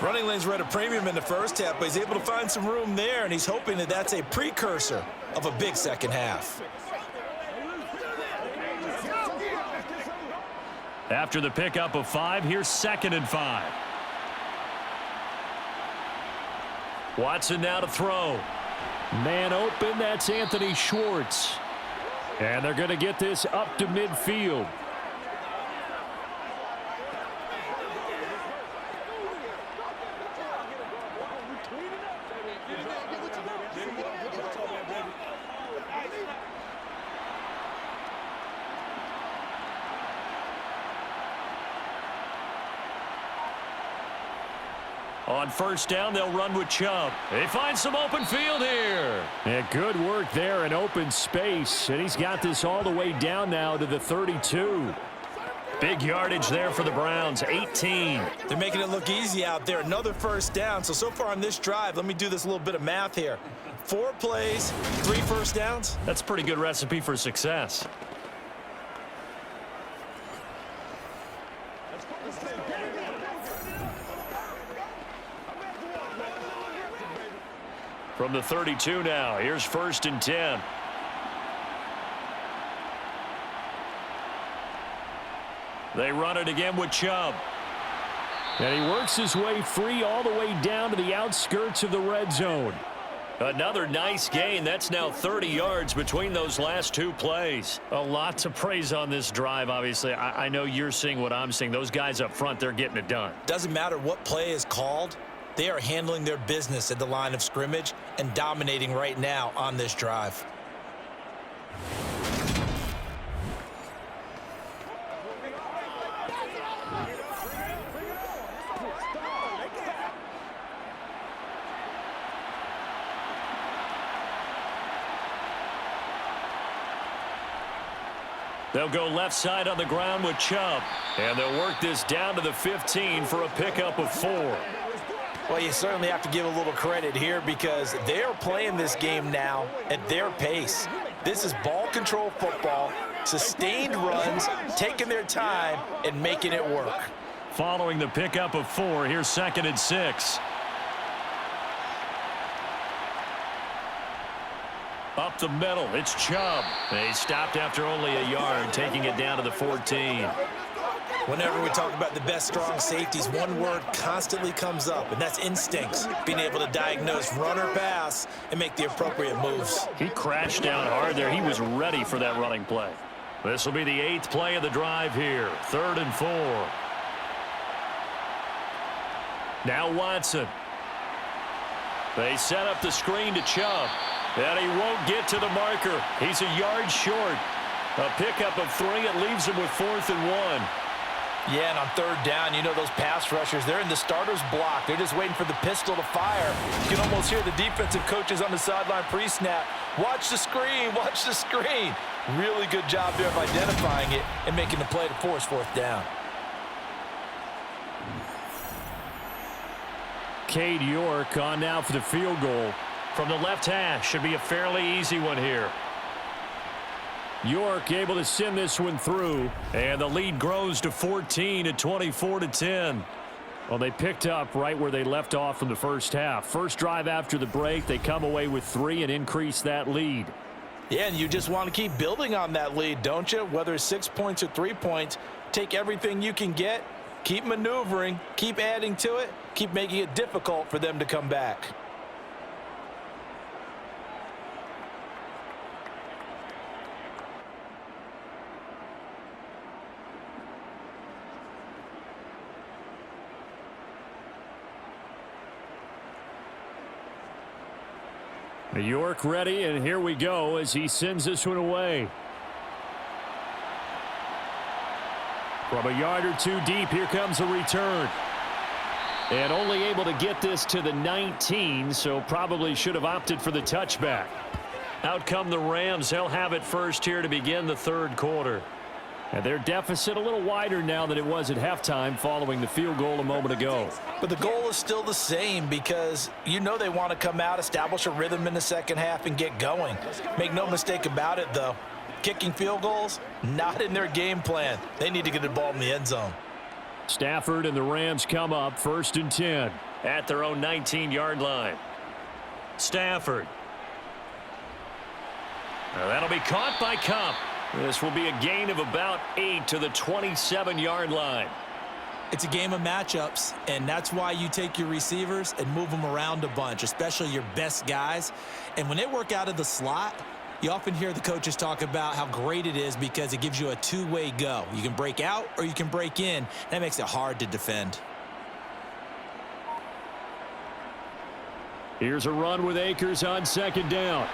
Running lanes were at a premium in the first half, but he's able to find some room there, and he's hoping that that's a precursor of a big second half. After the pickup of 5, here's 2nd and 5. Watson now to throw. Man open, that's Anthony Schwartz. And they're going to get this up to midfield. On first down, they'll run with Chubb. They find some open field here. And good work there in open space. And he's got this all the way down now to the 32. Big yardage there for the Browns, 18. They're making it look easy out there. Another first down. So far on this drive, let me do this little bit of math here. 4 plays, 3 first downs. That's a pretty good recipe for success. From the 32 now, here's 1st and 10. They run it again with Chubb. And he works his way free all the way down to the outskirts of the red zone. Another nice gain. That's now 30 yards between those last two plays. A lot to praise on this drive, obviously. I know you're seeing what I'm seeing. Those guys up front, they're getting it done. Doesn't matter what play is called. They are handling their business at the line of scrimmage and dominating right now on this drive. They'll go left side on the ground with Chubb. And they'll work this down to the 15 for a pickup of 4. Well, you certainly have to give a little credit here because they're playing this game now at their pace. This is ball control football, sustained runs, taking their time and making it work. Following the pickup of 4, here's 2nd and 6. Up the middle, it's Chubb. He stopped after only a yard, taking it down to the 14. Whenever we talk about the best strong safeties, one word constantly comes up, and that's instincts. Being able to diagnose run or pass and make the appropriate moves. He crashed down hard there. He was ready for that running play. This will be the 8th play of the drive here. 3rd and 4. Now Watson. They set up the screen to Chubb. And he won't get to the marker. He's a yard short. A pickup of 3. It leaves him with 4th and 1. Yeah, and on 3rd down, you know those pass rushers, they're in the starter's block. They're just waiting for the pistol to fire. You can almost hear the defensive coaches on the sideline pre-snap. Watch the screen, watch the screen. Really good job there of identifying it and making the play to force 4th down. Cade York on now for the field goal. From the left hash, should be a fairly easy one here. York able to send this one through. And the lead grows to 14 at 24-10. Well, they picked up right where they left off from the first half. First drive after the break, they come away with 3 and increase that lead. Yeah, and you just want to keep building on that lead, don't you? Whether it's 6 points or 3 points, take everything you can get, keep maneuvering, keep adding to it, keep making it difficult for them to come back. York ready, and here we go as he sends this one away. From a yard or 2 deep, here comes a return. And only able to get this to the 19, so probably should have opted for the touchback. Out come the Rams. They'll have it first here to begin the 3rd quarter. And their deficit a little wider now than it was at halftime following the field goal a moment ago. But the goal is still the same because you know they want to come out, establish a rhythm in the second half, and get going. Make no mistake about it, though. Kicking field goals, not in their game plan. They need to get the ball in the end zone. Stafford and the Rams come up 1st and 10. At their own 19-yard line. Stafford. Now that'll be caught by Kupp. This will be a gain of about 8 to the 27-yard line. It's a game of matchups, and that's why you take your receivers and move them around a bunch, especially your best guys. And when they work out of the slot, you often hear the coaches talk about how great it is because it gives you a two-way go. You can break out or you can break in. That makes it hard to defend. Here's a run with Akers on 2nd down.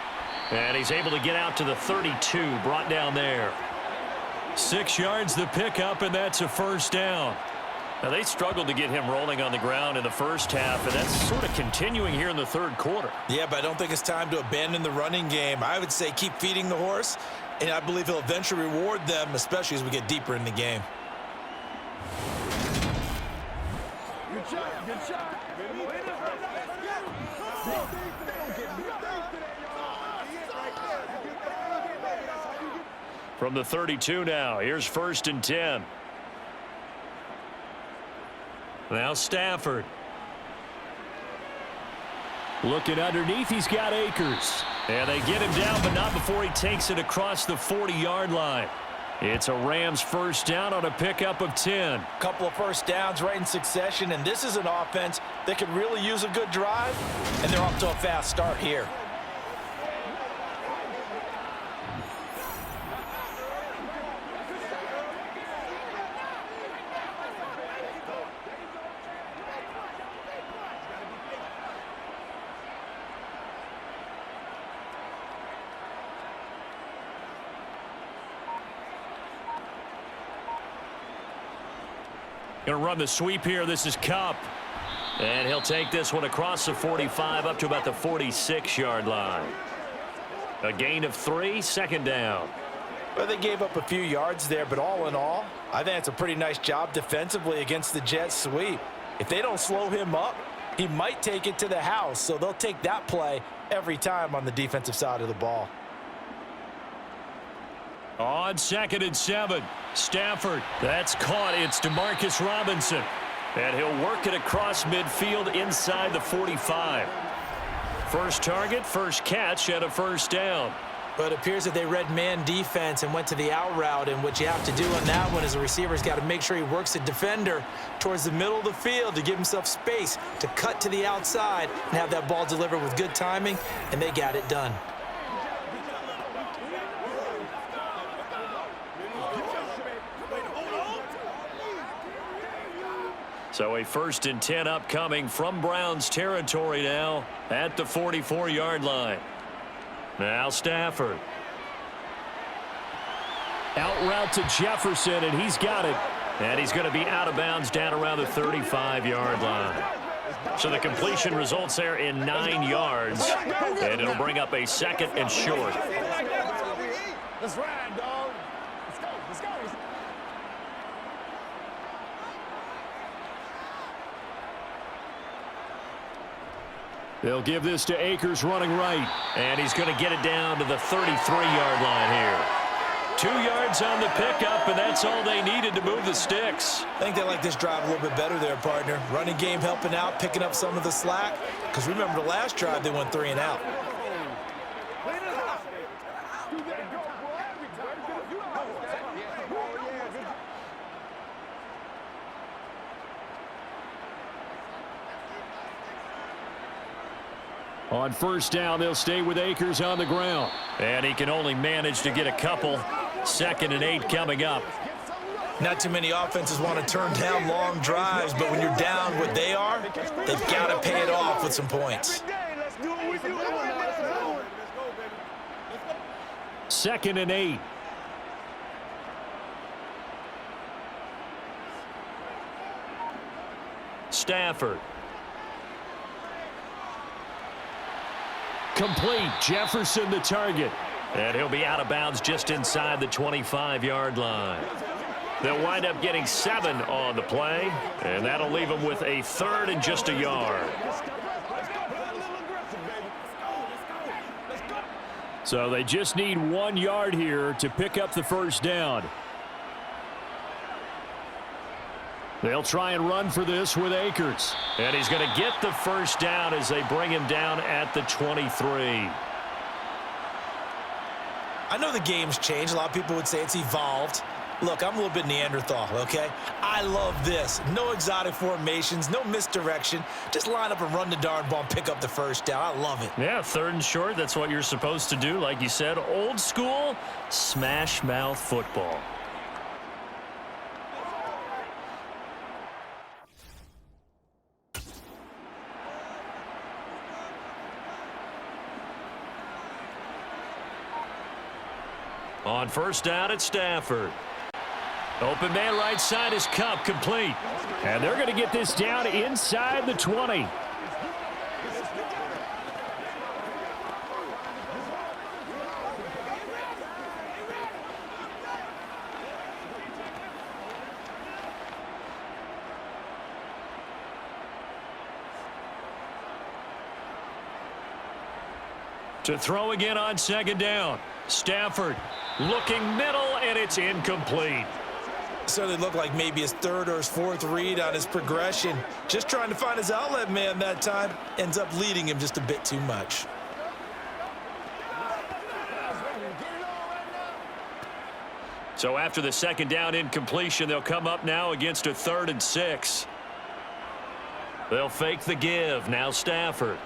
And he's able to get out to the 32, brought down there. 6 yards the pickup, and that's a 1st down. Now, they struggled to get him rolling on the ground in the first half, and that's sort of continuing here in the 3rd quarter. Yeah, but I don't think it's time to abandon the running game. I would say keep feeding the horse, and I believe he'll eventually reward them, especially as we get deeper in the game. Good shot, good shot. From the 32 now, here's 1st and 10. Now Stafford. Looking underneath, he's got Akers. And they get him down, but not before he takes it across the 40-yard line. It's a Rams first down on a pickup of 10. Couple of first downs right in succession, and this is an offense that could really use a good drive, and they're off to a fast start here. Going to run the sweep here. This is Kupp. And he'll take this one across the 45 up to about the 46-yard line. A gain of 3, second down. Well, they gave up a few yards there, but all in all, I think it's a pretty nice job defensively against the Jets sweep. If they don't slow him up, he might take it to the house, so they'll take that play every time on the defensive side of the ball. On 2nd and 7, Stafford. That's caught. It's Demarcus Robinson. And he'll work it across midfield inside the 45. First target, first catch, and a first down. But it appears that they read man defense and went to the out route, and what you have to do on that one is the receiver's got to make sure he works the defender towards the middle of the field to give himself space to cut to the outside and have that ball delivered with good timing, and they got it done. So a 1st and 10 upcoming from Browns territory now at the 44-yard line. Now Stafford. Out route to Jefferson, and he's got it. And he's going to be out of bounds down around the 35-yard line. So the completion results there in 9 yards. And it'll bring up a 2nd and short. Let's ride, dog. Let's go. Let's go. They'll give this to Akers running right. And he's going to get it down to the 33-yard line here. 2 yards on the pickup, and that's all they needed to move the sticks. I think they like this drive a little bit better there, partner. Running game helping out, picking up some of the slack. Because remember the last drive, they went 3 and out. On first down, they'll stay with Akers on the ground. And he can only manage to get a couple. 2nd and 8 coming up. Not too many offenses want to turn down long drives, but when you're down what they are, they've got to pay it off with some points. 2nd and 8. Stafford. Complete. Jefferson the target. And he'll be out of bounds just inside the 25-yard line. They'll wind up getting 7 on the play, and that'll leave them with a 3rd and just a yard. So they just need 1 yard here to pick up the first down. They'll try and run for this with Akers. And he's going to get the first down as they bring him down at the 23. I know the game's changed. A lot of people would say it's evolved. Look, I'm a little bit Neanderthal, okay? I love this. No exotic formations, no misdirection. Just line up and run the darn ball and pick up the first down. I love it. Yeah, 3rd and short. That's what you're supposed to do. Like you said, old school smash mouth football. On first down, it's Stafford. Open man right side is Kupp, complete. And they're going to get this down inside the 20. To throw again on 2nd down. Stafford looking middle, and it's incomplete. Certainly looked like maybe his 3rd or his 4th read on his progression. Just trying to find his outlet man that time. Ends up leading him just a bit too much. So after the second down incompletion, they'll come up now against a 3rd and 6. They'll fake the give. Now Stafford.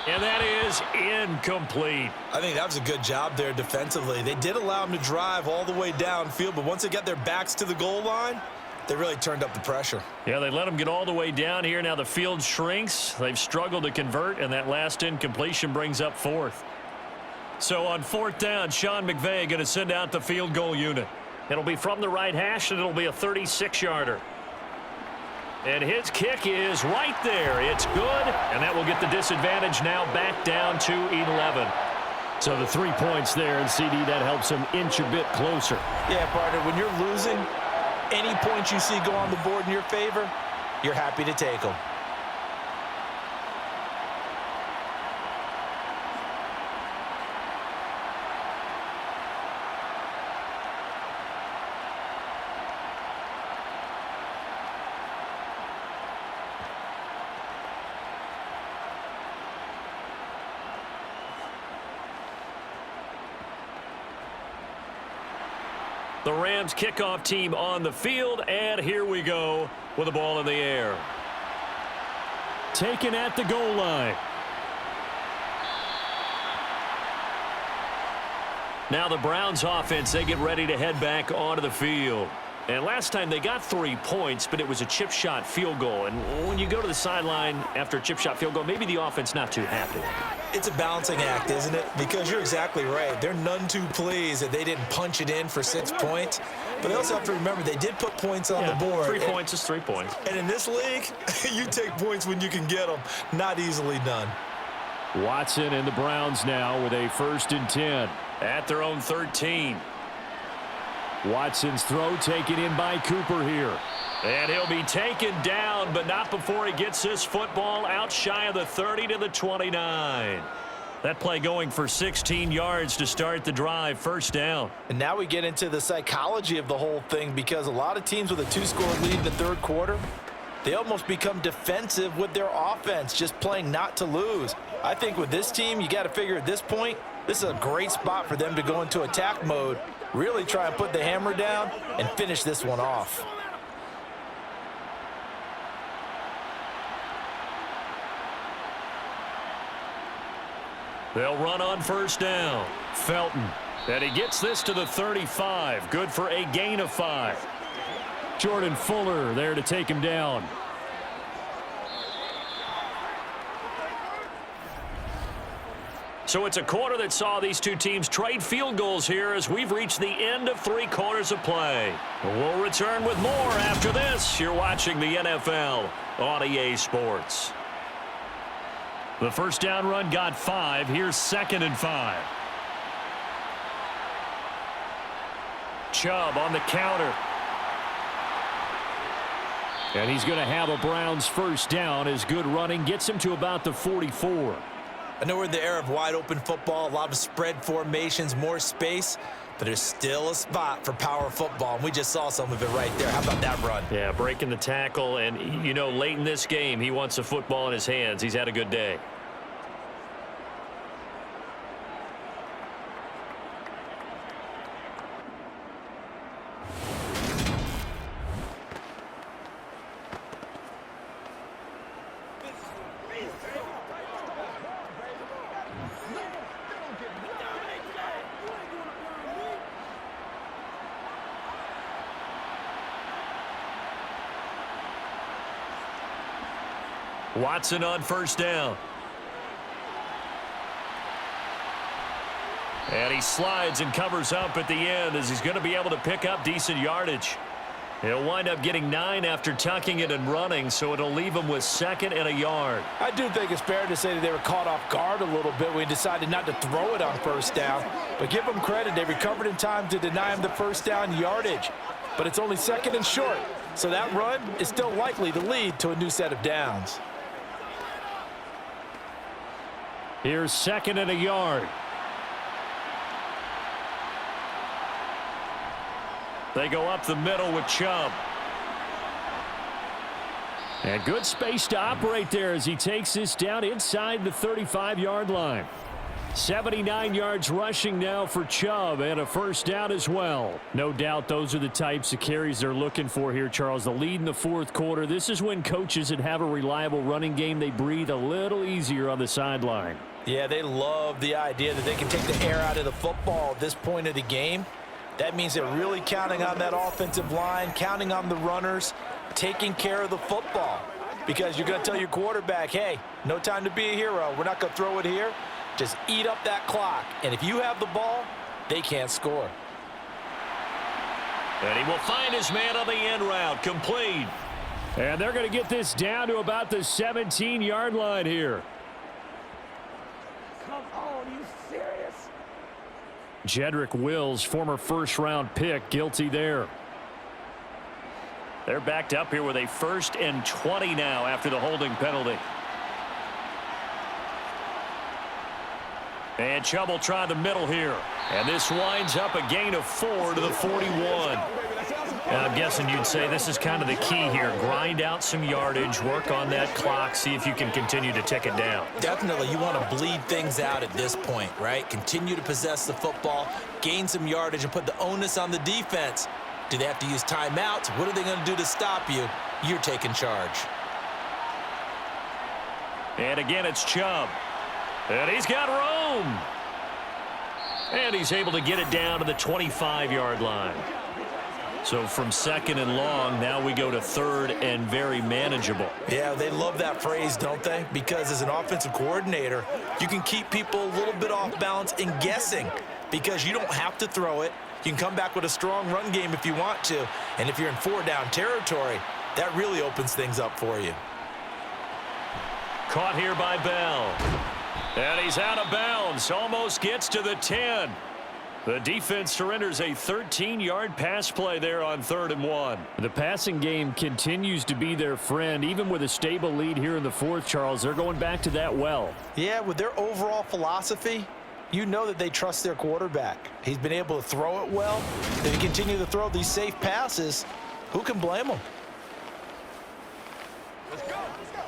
And that is incomplete. I think that was a good job there defensively. They did allow him to drive all the way downfield, but once they got their backs to the goal line, they really turned up the pressure. Yeah, they let them get all the way down here. Now the field shrinks. They've struggled to convert, and that last incompletion brings up 4th. So on 4th down, Sean McVay going to send out the field goal unit. It'll be from the right hash, and it'll be a 36-yarder. And his kick is right there. It's good, and that will get the disadvantage now back down to 11. So the 3 points there, and CD, that helps them inch a bit closer. Yeah, partner, when you're losing, any points you see go on the board in your favor, you're happy to take them. The Rams kickoff team on the field, and here we go with the ball in the air. Taken at the goal line. Now the Browns offense, they get ready to head back onto the field. And last time they got 3 points, but it was a chip shot field goal. And when you go to the sideline after a chip shot field goal, maybe the offense not too happy. It's a balancing act, isn't it? Because you're exactly right. They're none too pleased that they didn't punch it in for 6 points. But they also have to remember they did put points on the board. 3 points is 3 points. And in this league, you take points when you can get them. Not easily done. Watson and the Browns now with a 1st and 10. At their own 13. Watson's throw taken in by Cooper here. And he'll be taken down, but not before he gets this football out shy of the 30 to the 29. That play going for 16 yards to start the drive. 1st down. And now we get into the psychology of the whole thing, because a lot of teams with a 2-score lead in the 3rd quarter, they almost become defensive with their offense, just playing not to lose. I think with this team, you got to figure at this point, this is a great spot for them to go into attack mode, really try and put the hammer down and finish this one off. They'll run on 1st down. Felton. And he gets this to the 35. Good for a gain of 5. Jordan Fuller there to take him down. So it's a quarter that saw these two teams trade field goals here as we've reached the end of 3 quarters of play. We'll return with more after this. You're watching the NFL on EA Sports. The 1st down run got 5. Here's 2nd and 5. Chubb on the counter. And he's going to have a Browns 1st down as good running gets him to about the 44. I know we're in the era of wide-open football, a lot of spread formations, more space, but there's still a spot for power football, and we just saw some of it right there. How about that run? Yeah, breaking the tackle, and, you know, late in this game, he wants the football in his hands. He's had a good day. Watson on 1st down. And he slides and covers up at the end as he's going to be able to pick up decent yardage. He'll wind up getting 9 after tucking it and running, so it'll leave him with 2nd and a yard. I do think it's fair to say that they were caught off guard a little bit when he decided not to throw it on 1st down. But give them credit, they recovered in time to deny him the 1st down yardage. But it's only 2nd and short, so that run is still likely to lead to a new set of downs. Here's 2nd and a yard. They go up the middle with Chubb. And good space to operate there as he takes this down inside the 35-yard line. 79 yards rushing now for Chubb, and a first down as well. No doubt those are the types of carries they're looking for here, Charles. The lead in the fourth quarter. This is when coaches that have a reliable running game, they breathe a little easier on the sideline. Yeah, they love the idea that they can take the air out of the football at this point of the game. That means they're really counting on that offensive line, counting on the runners, taking care of the football. Because you're going to tell your quarterback, hey, no time to be a hero. We're not going to throw it here. Just eat up that clock. And if you have the ball, they can't score. And he will find his man on the end route. Complete. And they're going to get this down to about the 17-yard line here. Come on, you serious? Jedrick Wills, former first-round pick, guilty there. They're backed up here with a 1st and 20 now after the holding penalty. And Chubb will try the middle here. And this winds up a gain of 4 to the 41. And I'm guessing you'd say this is kind of the key here. Grind out some yardage, work on that clock, see if you can continue to tick it down. Definitely, you want to bleed things out at this point, right? Continue to possess the football, gain some yardage, and put the onus on the defense. Do they have to use timeouts? What are they going to do to stop you? You're taking charge. And again, it's Chubb. And he's got room. And he's able to get it down to the 25-yard line. So from 2nd and long, now we go to 3rd and very manageable. Yeah, they love that phrase, don't they? Because as an offensive coordinator, you can keep people a little bit off balance and guessing because you don't have to throw it. You can come back with a strong run game if you want to. And if you're in 4-down territory, that really opens things up for you. Caught here by Bell. And he's out of bounds. Almost gets to the 10. The defense surrenders a 13-yard pass play there on 3rd and 1. The passing game continues to be their friend. Even with a stable lead here in the fourth, Charles, they're going back to that well. Yeah, with their overall philosophy, you know that they trust their quarterback. He's been able to throw it well. If he continue to throw these safe passes, who can blame him? Let's go. Let's go.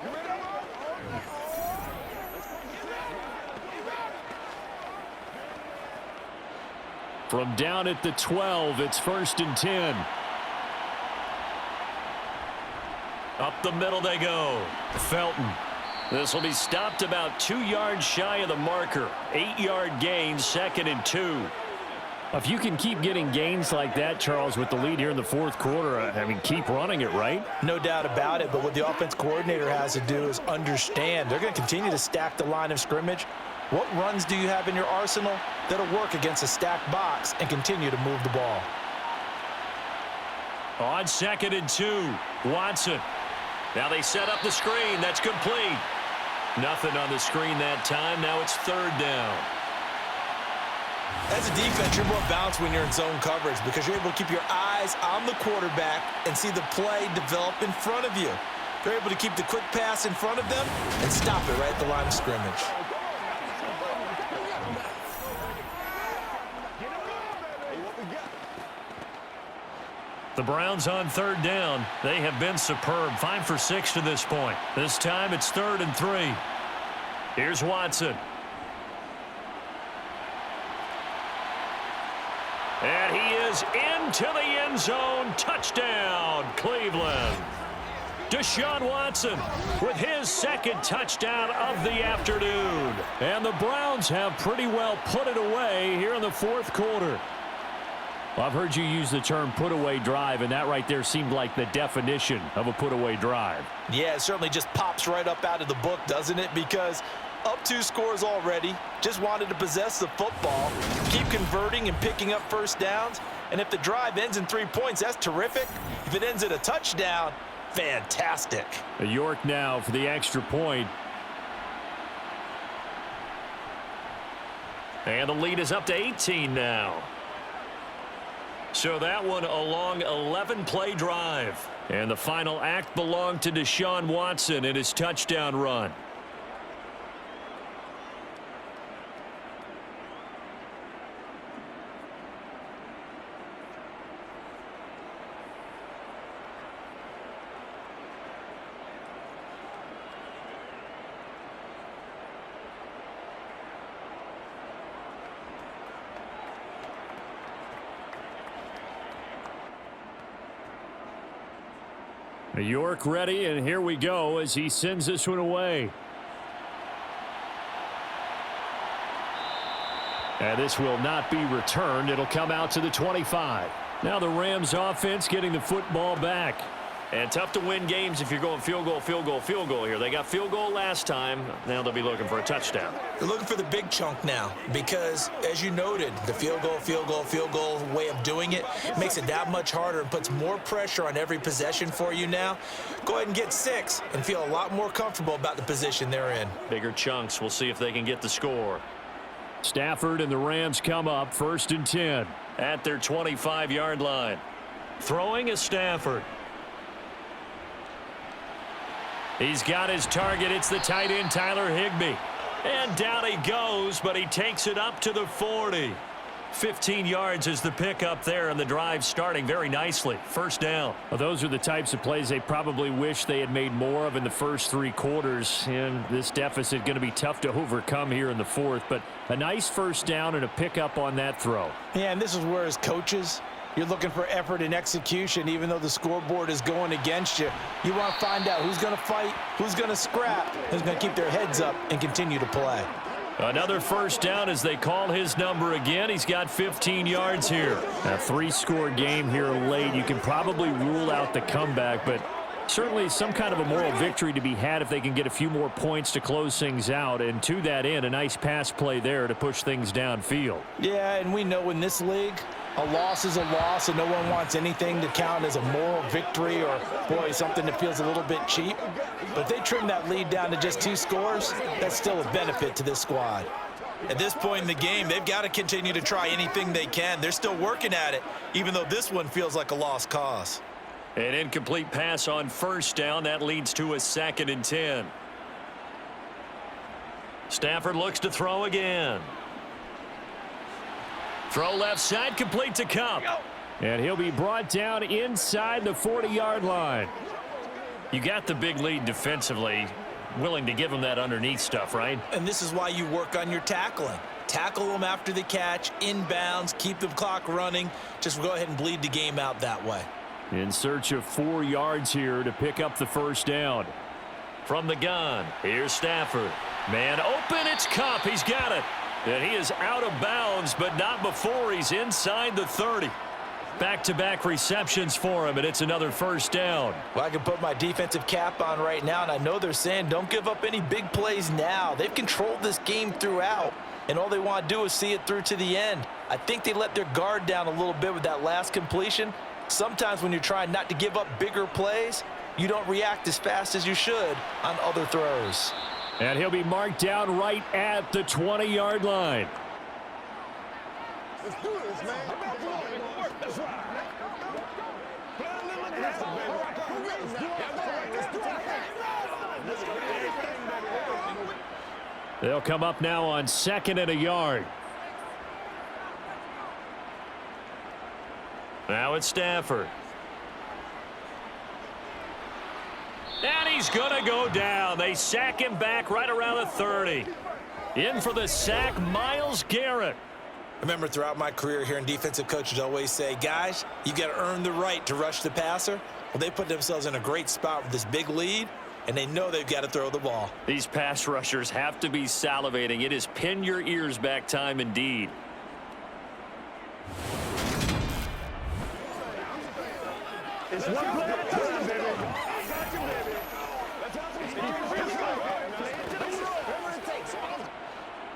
You ready? From down at the 12, it's 1st and 10. Up the middle they go. Felton. This will be stopped about 2 yards shy of the marker. 8-yard gain, 2nd and 2. If you can keep getting gains like that, Charles, with the lead here in the fourth quarter, I mean, keep running it, right? No doubt about it, but what the offense coordinator has to do is understand they're going to continue to stack the line of scrimmage. What runs do you have in your arsenal that'll work against a stacked box and continue to move the ball? On 2nd and 2, Watson. Now they set up the screen. That's complete. Nothing on the screen that time. Now it's 3rd down. As a defense, you're more balanced when you're in zone coverage because you're able to keep your eyes on the quarterback and see the play develop in front of you. They're able to keep the quick pass in front of them and stop it right at the line of scrimmage. The Browns on 3rd down. They have been superb. 5 for 6 to this point. This time it's 3rd and 3. Here's Watson. And he is into the end zone. Touchdown, Cleveland. Deshaun Watson with his 2nd touchdown of the afternoon. And the Browns have pretty well put it away here in the fourth quarter. Well, I've heard you use the term put-away drive, and that right there seemed like the definition of a put-away drive. Yeah, it certainly just pops right up out of the book, doesn't it? Because up 2 scores already, just wanted to possess the football, keep converting and picking up first downs. And if the drive ends in 3 points, that's terrific. If it ends in a touchdown, fantastic. York now for the extra point. And the lead is up to 18 now. So that one a long 11-play drive. And the final act belonged to Deshaun Watson in his touchdown run. York ready, and here we go as he sends this one away. And this will not be returned. It'll come out to the 25. Now the Rams offense getting the football back. And tough to win games if you're going field goal, field goal, field goal here. They got field goal last time. Now they'll be looking for a touchdown. They're looking for the big chunk now because, as you noted, the field goal way of doing it makes it that much harder and puts more pressure on every possession for you now. Go ahead and get 6 and feel a lot more comfortable about the position they're in. Bigger chunks. We'll see if they can get the score. Stafford and the Rams come up 1st and 10. At their 25-yard line. Throwing is Stafford. He's got his target. It's the tight end, Tyler Higbee. And down he goes, but he takes it up to the 40. 15 yards is the pickup there, and the drive starting very nicely. 1st down. Well, those are the types of plays they probably wish they had made more of in the first 3 quarters. And this deficit going to be tough to overcome here in the 4th. But a nice 1st down and a pickup on that throw. Yeah, and this is where, as coaches, you're looking for effort and execution. Even though the scoreboard is going against you, you want to find out who's going to fight, who's going to scrap, who's going to keep their heads up and continue to play. Another 1st down as they call his number again. He's got 15 yards here. A 3-score game here late. You can probably rule out the comeback, but certainly some kind of a moral victory to be had if they can get a few more points to close things out. And to that end, a nice pass play there to push things downfield. Yeah, and we know in this league, a loss is a loss, and no one wants anything to count as a moral victory or, boy, something that feels a little bit cheap. But if they trim that lead down to just 2 scores, that's still a benefit to this squad. At this point in the game, they've got to continue to try anything they can. They're still working at it, even though this one feels like a lost cause. An incomplete pass on 1st down. That leads to a 2nd and 10. Stafford looks to throw again. Throw left side, complete to Cup. And he'll be brought down inside the 40-yard line. You got the big lead defensively. Willing to give him that underneath stuff, right? And this is why you work on your tackling. Tackle them after the catch, inbounds, keep the clock running. Just go ahead and bleed the game out that way. In search of 4 yards here to pick up the 1st down. From the gun, here's Stafford. Man open, it's Cup. He's got it. And he is out of bounds, but not before he's inside the 30. Back-to-back receptions for him, and it's another 1st down. Well, I can put my defensive cap on right now, and I know they're saying don't give up any big plays now. They've controlled this game throughout, and all they want to do is see it through to the end. I think they let their guard down a little bit with that last completion. Sometimes when you're trying not to give up bigger plays, you don't react as fast as you should on other throws. And he'll be marked down right at the 20-yard line. Let's do this, man. That's right. They'll come up now on 2nd and a yard. Now it's Stafford. And he's going to go down. They sack him back right around the 30. In for the sack, Myles Garrett. Remember, throughout my career here in defensive coaches always say, guys, you got to earn the right to rush the passer. Well, they put themselves in a great spot with this big lead, and they know they've got to throw the ball. These pass rushers have to be salivating. It is pin your ears back time indeed. It's one play at a time, baby.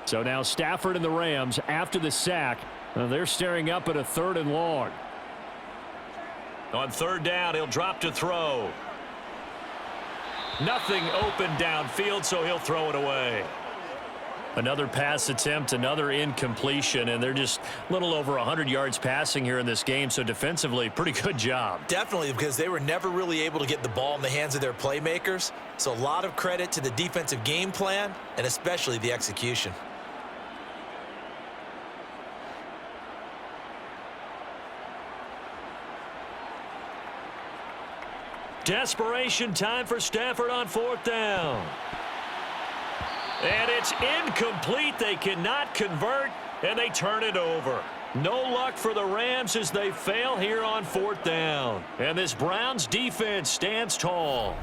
So now Stafford and the Rams, after the sack, they're staring up at a 3rd and long. On 3rd down, he'll drop to throw. Nothing open downfield, so he'll throw it away. Another pass attempt, another incompletion, and they're just a little over 100 yards passing here in this game, so defensively, pretty good job. Definitely, because they were never really able to get the ball in the hands of their playmakers. So a lot of credit to the defensive game plan, and especially the execution. Desperation time for Stafford on 4th down. And it's incomplete. They cannot convert, and they turn it over. No luck for the Rams as they fail here on 4th down. And this Browns defense stands tall.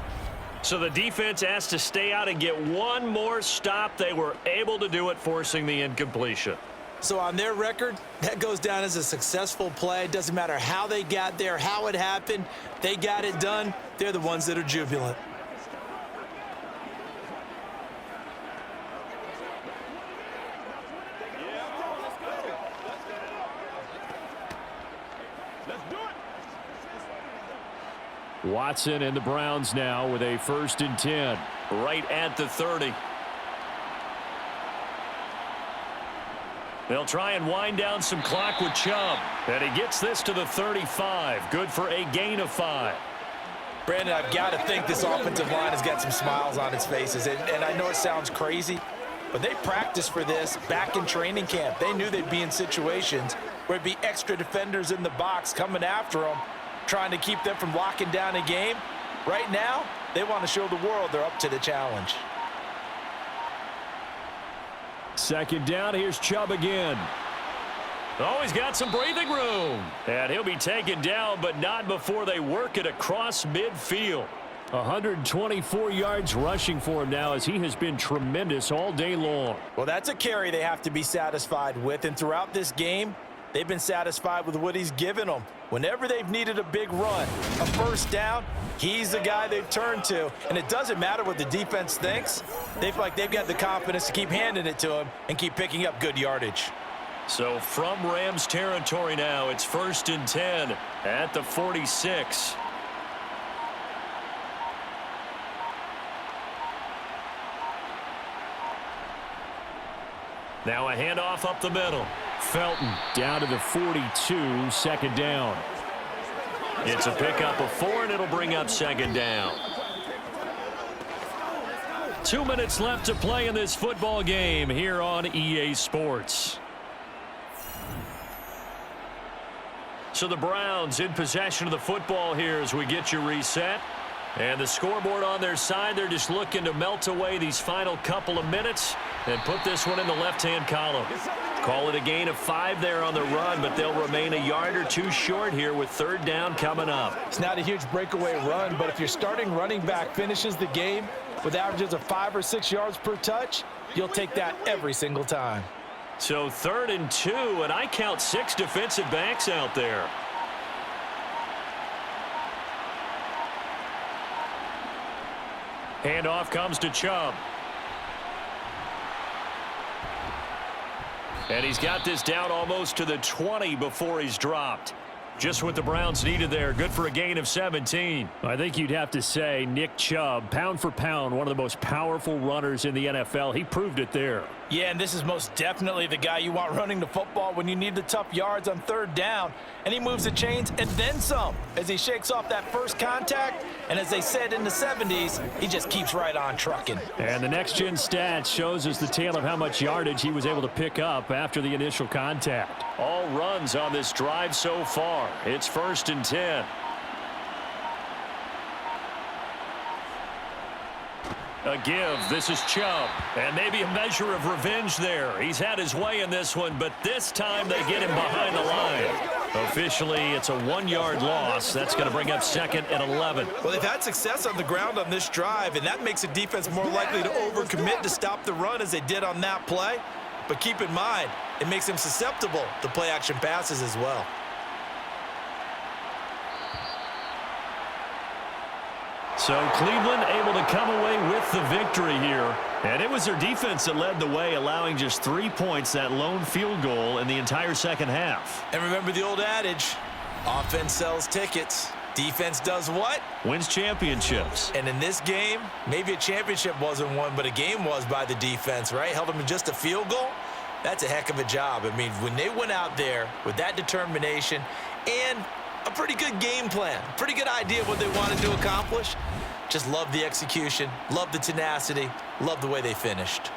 So the defense has to stay out and get one more stop. They were able to do it, forcing the incompletion. So on their record, that goes down as a successful play. It doesn't matter how they got there, how it happened. They got it done. They're the ones that are jubilant. Watson and the Browns now with a 1st and 10. Right at the 30. They'll try and wind down some clock with Chubb. And he gets this to the 35. Good for a gain of 5. Brandon, I've got to think this offensive line has got some smiles on its faces. And I know it sounds crazy, but they practiced for this back in training camp. They knew they'd be in situations where it'd be extra defenders in the box coming after them, trying to keep them from locking down a game. Right now, they want to show the world they're up to the challenge. 2nd down, here's Chubb again. Oh, he's got some breathing room. And he'll be taken down, but not before they work it across midfield. 124 yards rushing for him now as he has been tremendous all day long. Well, that's a carry they have to be satisfied with. And throughout this game, they've been satisfied with what he's given them. Whenever they've needed a big run, a 1st down, he's the guy they've turned to. And it doesn't matter what the defense thinks. They feel like they've got the confidence to keep handing it to him and keep picking up good yardage. So from Rams territory now, it's 1st and 10 at the 46. Now a handoff up the middle. Felton down to the 42, 2nd down. It's a pickup of 4, and it'll bring up 2nd down. 2 minutes left to play in this football game here on EA Sports. So the Browns in possession of the football here as we get you reset. And the scoreboard on their side, they're just looking to melt away these final couple of minutes and put this one in the left-hand column. Call it a gain of 5 there on the run, but they'll remain a yard or 2 short here with 3rd down coming up. It's not a huge breakaway run, but if your starting running back finishes the game with averages of 5 or 6 yards per touch, you'll take that every single time. So 3rd and 2, and I count 6 defensive backs out there. Handoff comes to Chubb. And he's got this down almost to the 20 before he's dropped. Just what the Browns needed there. Good for a gain of 17. I think you'd have to say Nick Chubb, pound for pound, one of the most powerful runners in the NFL. He proved it there. Yeah, and this is most definitely the guy you want running the football when you need the tough yards on 3rd down. And he moves the chains and then some as he shakes off that first contact. And as they said in the 70s, he just keeps right on trucking. And the next-gen stats shows us the tale of how much yardage he was able to pick up after the initial contact. All runs on this drive so far. It's 1st and 10. A give. This is Chubb. And maybe a measure of revenge there. He's had his way in this one, but this time they get him behind the line. Officially, it's a 1-yard loss. That's going to bring up 2nd and 11. Well, they've had success on the ground on this drive, and that makes a defense more likely to overcommit to stop the run as they did on that play. But keep in mind, it makes them susceptible to play-action passes as well. So Cleveland able to come away with the victory here. And it was their defense that led the way, allowing just 3 points, that lone field goal in the entire second half. And remember the old adage, offense sells tickets. Defense does what? Wins championships. And in this game, maybe a championship wasn't won, but a game was by the defense, right? Held them to just a field goal. That's a heck of a job. I mean, when they went out there with that determination and a pretty good game plan, pretty good idea of what they wanted to accomplish, just love the execution, love the tenacity, love the way they finished.